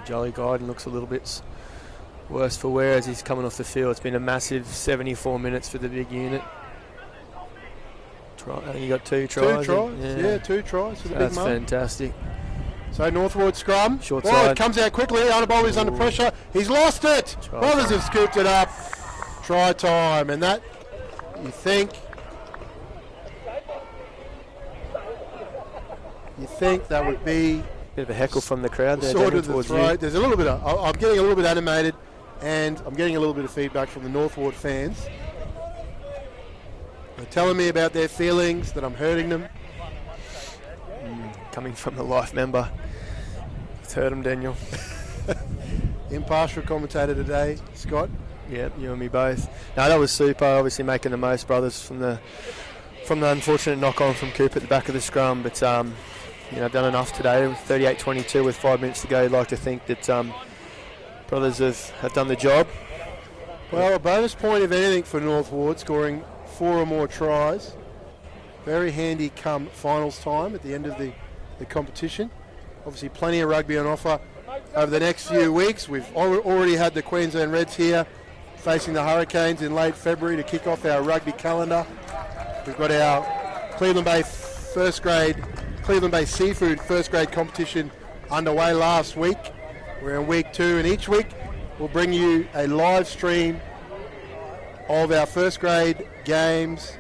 Speaker 3: Jolly Guyton looks a little bit worse for wear as he's coming off the field. It's been a massive 74 minutes for the big unit. I think he got 2 tries.
Speaker 4: 2 tries, 2 tries for the big
Speaker 3: That's
Speaker 4: man.
Speaker 3: fantastic.
Speaker 4: So Northwood scrum.
Speaker 3: Short
Speaker 4: Well,
Speaker 3: side.
Speaker 4: it comes out quickly. Arnabold is under pressure. He's lost it. Brothers have scooped it up. Try time. And that, you think that would be
Speaker 3: Bit of a heckle from the crowd there.
Speaker 4: sort of the
Speaker 3: towards
Speaker 4: throw.
Speaker 3: you.
Speaker 4: There's a little bit of, I'm getting a little bit animated, and I'm getting a little bit of feedback from the Northwood fans. They're telling me about their feelings, that I'm hurting them.
Speaker 3: Coming from a life member. It's hurt him, Daniel.
Speaker 4: Impartial commentator today, Scott.
Speaker 3: Yep, you and me both. No, that was super. Obviously making the most, brothers, from the unfortunate knock-on from Coop at the back of the scrum. But done enough today. 38-22 with 5 minutes to go. You'd like to think that brothers have done the job.
Speaker 4: Well, a bonus point, if anything, for Northwood, scoring 4 or more tries. Very handy come finals time at the end of the competition. Obviously, plenty of rugby on offer over the next few weeks. We've already had the Queensland Reds here facing the Hurricanes in late February to kick off our rugby calendar. We've got our Cleveland Bay Seafood first grade competition underway last week. We're in week 2, and each week we'll bring you a live stream of our first grade games,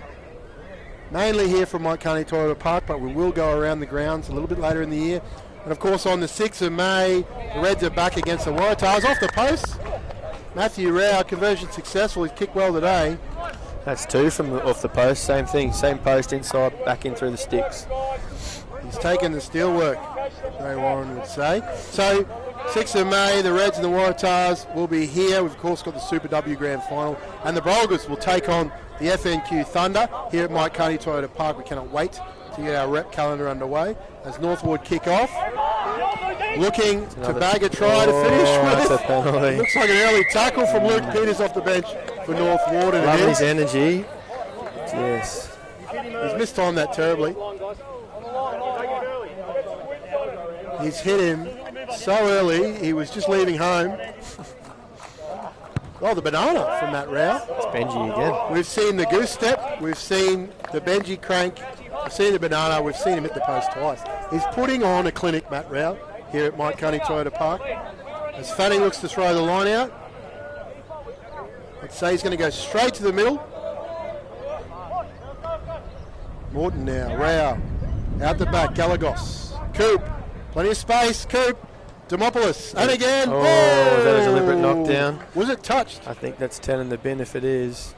Speaker 4: mainly here from Mike Carney Toyota Park, but we will go around the grounds a little bit later in the year. And of course on the 6th of May, the Reds are back against the Waratahs. Off the post, Matthew Rao, conversion successful. He's kicked well today.
Speaker 3: That's 2 from off the post. Same thing, same post inside, back in through the sticks.
Speaker 4: He's taken the steel work, Ray Warren would say. So 6th of May, the Reds and the Waratahs will be here. We've of course got the Super W Grand Final, and the Bulgars will take on the FNQ Thunder here at Mike Carney Toyota Park. We cannot wait to get our rep calendar underway as Northwood kick off. Looking to bag a try to finish with.
Speaker 3: That's a penalty.
Speaker 4: Looks like an early tackle from Luke Peters off the bench for Northwood. And
Speaker 3: Love his energy. Yes.
Speaker 4: He's mistimed that terribly. He's hit him so early, he was just leaving home. Oh, the banana from Matt Rao.
Speaker 3: It's Benji again.
Speaker 4: We've seen the goose step, we've seen the Benji crank, we've seen the banana, we've seen him hit the post twice. He's putting on a clinic, Matt Rao, here at Mike Carney Toyota Park. As Fanning looks to throw the line out, I'd say he's going to go straight to the middle. Morton now, Rao, out the back, Galagos, Coop, plenty of space, Coop, Demopoulos, and again.
Speaker 3: Oh, is that a deliberate knockdown?
Speaker 4: Was it touched?
Speaker 3: I think that's 10 in the bin if it is.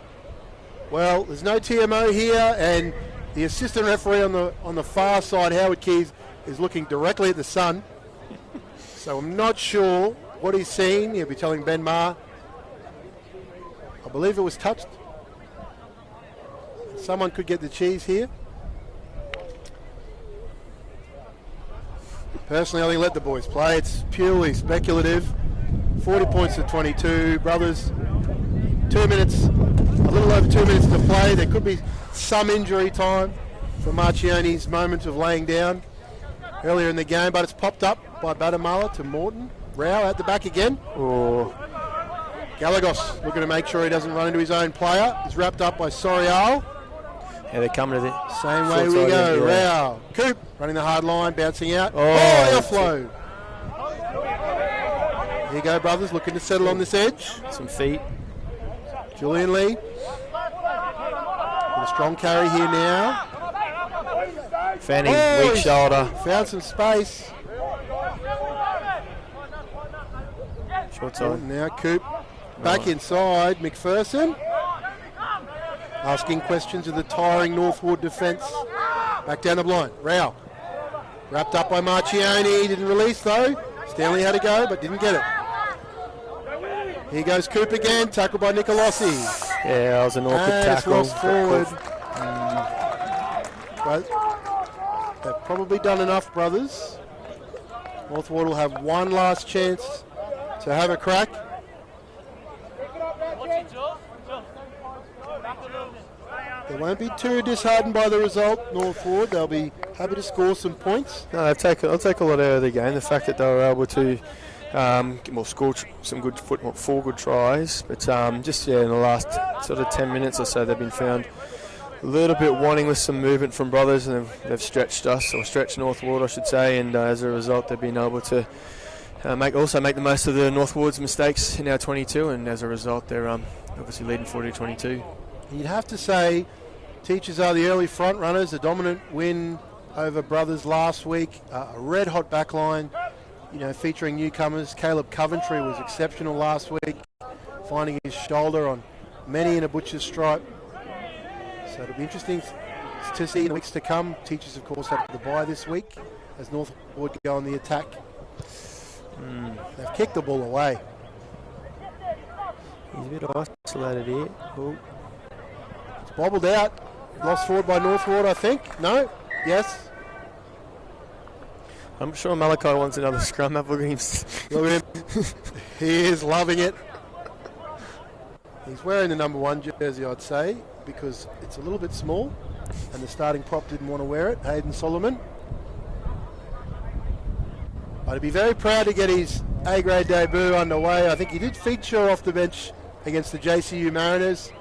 Speaker 4: Well, there's no TMO here, and the assistant referee on the far side, Howard Keys, is looking directly at the sun. So I'm not sure what he's seen. He'll be telling Ben Maher. I believe it was touched. Someone could get the cheese here. Personally, I think let the boys play. It's purely speculative. 40 points to 22. Brothers, 2 minutes, a little over 2 minutes to play. There could be some injury time for Marchione's moment of laying down earlier in the game, but it's popped up by Badamala to Morton. Rao at the back again.
Speaker 3: Oh.
Speaker 4: Galagos looking to make sure he doesn't run into his own player. He's wrapped up by Sorial.
Speaker 3: Yeah, they're coming to the
Speaker 4: Same way we go. Rao. Coop running the hard line, bouncing out. Oh, the offload. Here you go, brothers, looking to settle on this edge.
Speaker 3: Some feet.
Speaker 4: Julian Lee. A strong carry here now.
Speaker 3: Fanning, weak shoulder.
Speaker 4: Found some space.
Speaker 3: Short side.
Speaker 4: Now Coop back inside. McPherson asking questions of the tiring Northwood defence. Back down the blind. Rao. Wrapped up by Marchioni. Didn't release though. Stanley had a go but didn't get it. Here goes Coop again. Tackled by Nicolossi.
Speaker 3: Yeah, that was an awkward tackle.
Speaker 4: Lost forward. But they've probably done enough, brothers. Northwood will have one last chance to have a crack. They won't be too disheartened by the result, Northwood. They'll be happy to score some points.
Speaker 3: No, I'll take a lot out of the game. The fact that they were able to score some good football, 4 good tries, but just in the last sort of 10 minutes or so, they've been found a little bit wanting with some movement from brothers, and they've stretched us, or stretched Northwood, I should say, and as a result, they've been able to make the most of the Northwood's mistakes in our 22, and as a result, they're obviously leading 40-22.
Speaker 4: You'd have to say Teachers are the early front runners. A dominant win over Brothers last week. A red hot back line, featuring newcomers. Caleb Coventry was exceptional last week, finding his shoulder on many in a butcher's stripe. So it'll be interesting to see in the weeks to come. Teachers, of course, have the bye this week as Northwood go on the attack. They've kicked the ball away.
Speaker 3: He's a bit isolated here. Ooh.
Speaker 4: It's bobbled out. Lost forward by Northwood, I think. No? Yes?
Speaker 3: I'm sure Malachi wants another scrum. Have a look at him.
Speaker 4: Look at him. He is loving it. He's wearing the number 1 jersey, I'd say, because it's a little bit small and the starting prop didn't want to wear it, Hayden Solomon. I'd be very proud to get his A-grade debut underway. I think he did feature off the bench against the JCU Mariners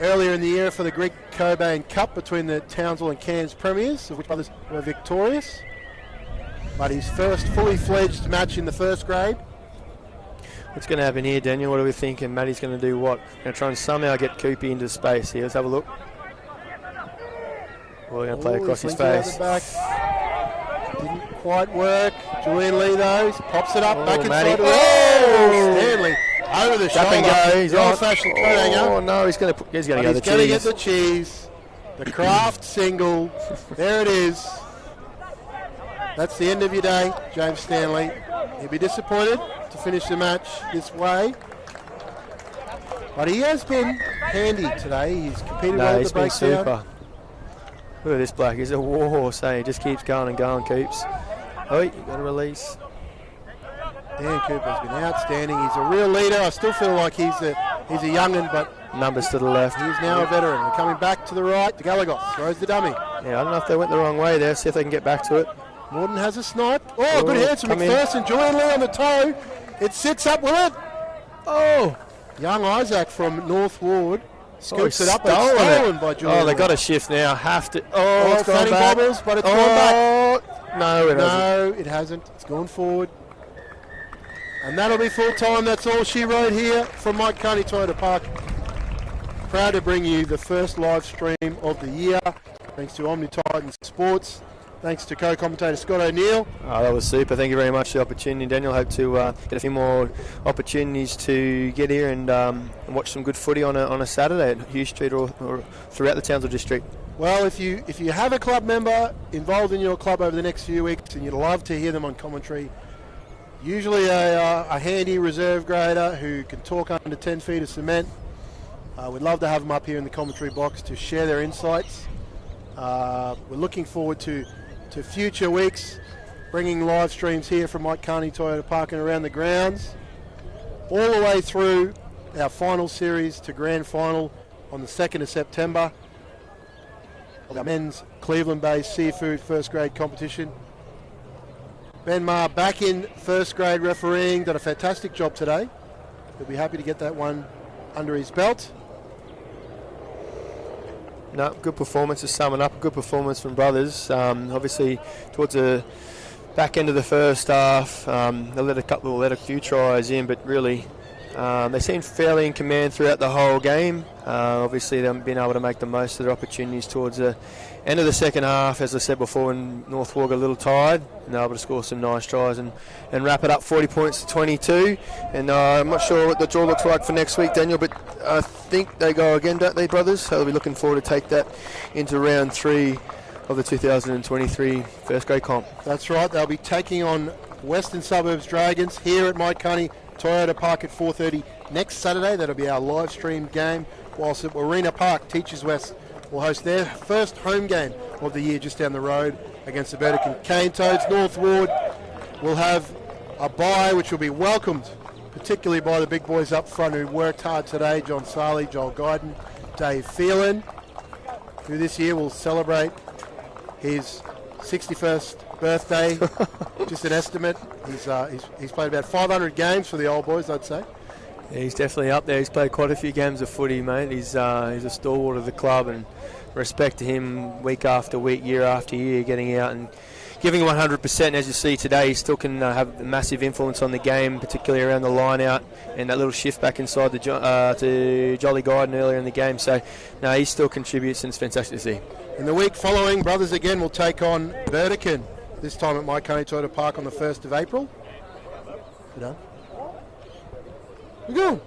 Speaker 4: earlier in the year for the Greek Cobain Cup between the Townsville and Cairns Premiers, of which Brothers were victorious. But his first fully fledged match in the first grade.
Speaker 3: What's going to happen here, Daniel? What are we thinking? Matty's going to do what? Going to try and somehow get Koopy into space here. Let's have a look. We're going to play across his face.
Speaker 4: Didn't quite work. Julian Lee, though, pops it up back inside.
Speaker 3: Oh,
Speaker 4: Stanley over the shoulder.
Speaker 3: And go. He's
Speaker 4: old-fashioned coat hanger.
Speaker 3: Oh no, he's going to get the cheese.
Speaker 4: He's going to get the cheese. The Kraft single. There it is. That's the end of your day, James Stanley. He'll be disappointed to finish the match this way. But he has been handy today. He's competed well at the breakdown.
Speaker 3: Super. Look at this bloke. He's a warhorse. Hey, he just keeps going and going, Keeps. Oh, you got to release.
Speaker 4: Dan Cooper's been outstanding. He's a real leader. I still feel like he's a young'un, but
Speaker 3: numbers to the left.
Speaker 4: He's now a veteran. We're coming back to the right. De Galagos throws the dummy.
Speaker 3: Yeah, I don't know if they went the wrong way there. See if they can get back to it.
Speaker 4: Morton has a snipe. Oh, good hands from McPherson. Julian Lee on the toe. It sits up with it. Oh, young Isaac from Northwood scoops it up. Stolen by Julian Lee.
Speaker 3: Oh, they got a shift now. Have to. Oh, it's
Speaker 4: gone back. Bobbles, but it's gone back.
Speaker 3: No, it hasn't.
Speaker 4: No, it hasn't. It's gone forward. And that'll be full time. That's all she wrote here from Mike Carney Toyota Park. Proud to bring you the first live stream of the year. Thanks to Omni Titan Sports. Thanks to co-commentator Scott O'Neill.
Speaker 3: Oh, that was super. Thank you very much for the opportunity, Daniel. Hope to get a few more opportunities to get here and watch some good footy on a Saturday at Hughes Street or throughout the Townsville district.
Speaker 4: Well, if you have a club member involved in your club over the next few weeks and you'd love to hear them on commentary, usually a handy reserve grader who can talk under 10 feet of cement, we'd love to have them up here in the commentary box to share their insights. We're looking forward to future weeks, bringing live streams here from Mike Carney Toyota Park and around the grounds, all the way through our final series to grand final on the 2nd of September of our men's Cleveland-based seafood first grade competition. Ben Maher back in first grade refereeing, done a fantastic job today. He'll be happy to get that one under his belt.
Speaker 3: No, good performance to sum it up. Good performance from Brothers. Obviously, towards the back end of the first half, they let a few tries in, but really They seemed fairly in command throughout the whole game. Obviously, they haven't been able to make the most of their opportunities towards the end of the second half. As I said before, when North Wall got a little tired, and they were able to score some nice tries and wrap it up 40 points to 22. And I'm not sure what the draw looks like for next week, Daniel, but I think they go again, don't they, brothers? So they'll be looking forward to take that into round 3 of the 2023 first grade comp.
Speaker 4: That's right. They'll be taking on Western Suburbs Dragons here at Mike Carney Toyota Park at 4:30 next Saturday. That'll be our live stream game. Whilst at Warina Park, Teachers West will host their first home game of the year just down the road against the Burdekin Cane Toads. North Ward will have a bye, which will be welcomed particularly by the big boys up front who worked hard today. John Sarley, Joel Guyton, Dave Phelan, who this year will celebrate his 61st birthday. Just an estimate. He's played about 500 games for the old boys, I'd say.
Speaker 3: Yeah, he's definitely up there. He's played quite a few games of footy, mate. He's a stalwart of the club, and respect to him week after week, year after year, getting out and giving 100%. As you see today, he still can have a massive influence on the game, particularly around the line out and that little shift back inside to Jolly Guyton earlier in the game. So, no, he still contributes, and it's fantastic to see. In
Speaker 4: the week following, brothers again will take on Burdekin, this time at Mike Carney Toyota Park on the 1st of April. You done? We go.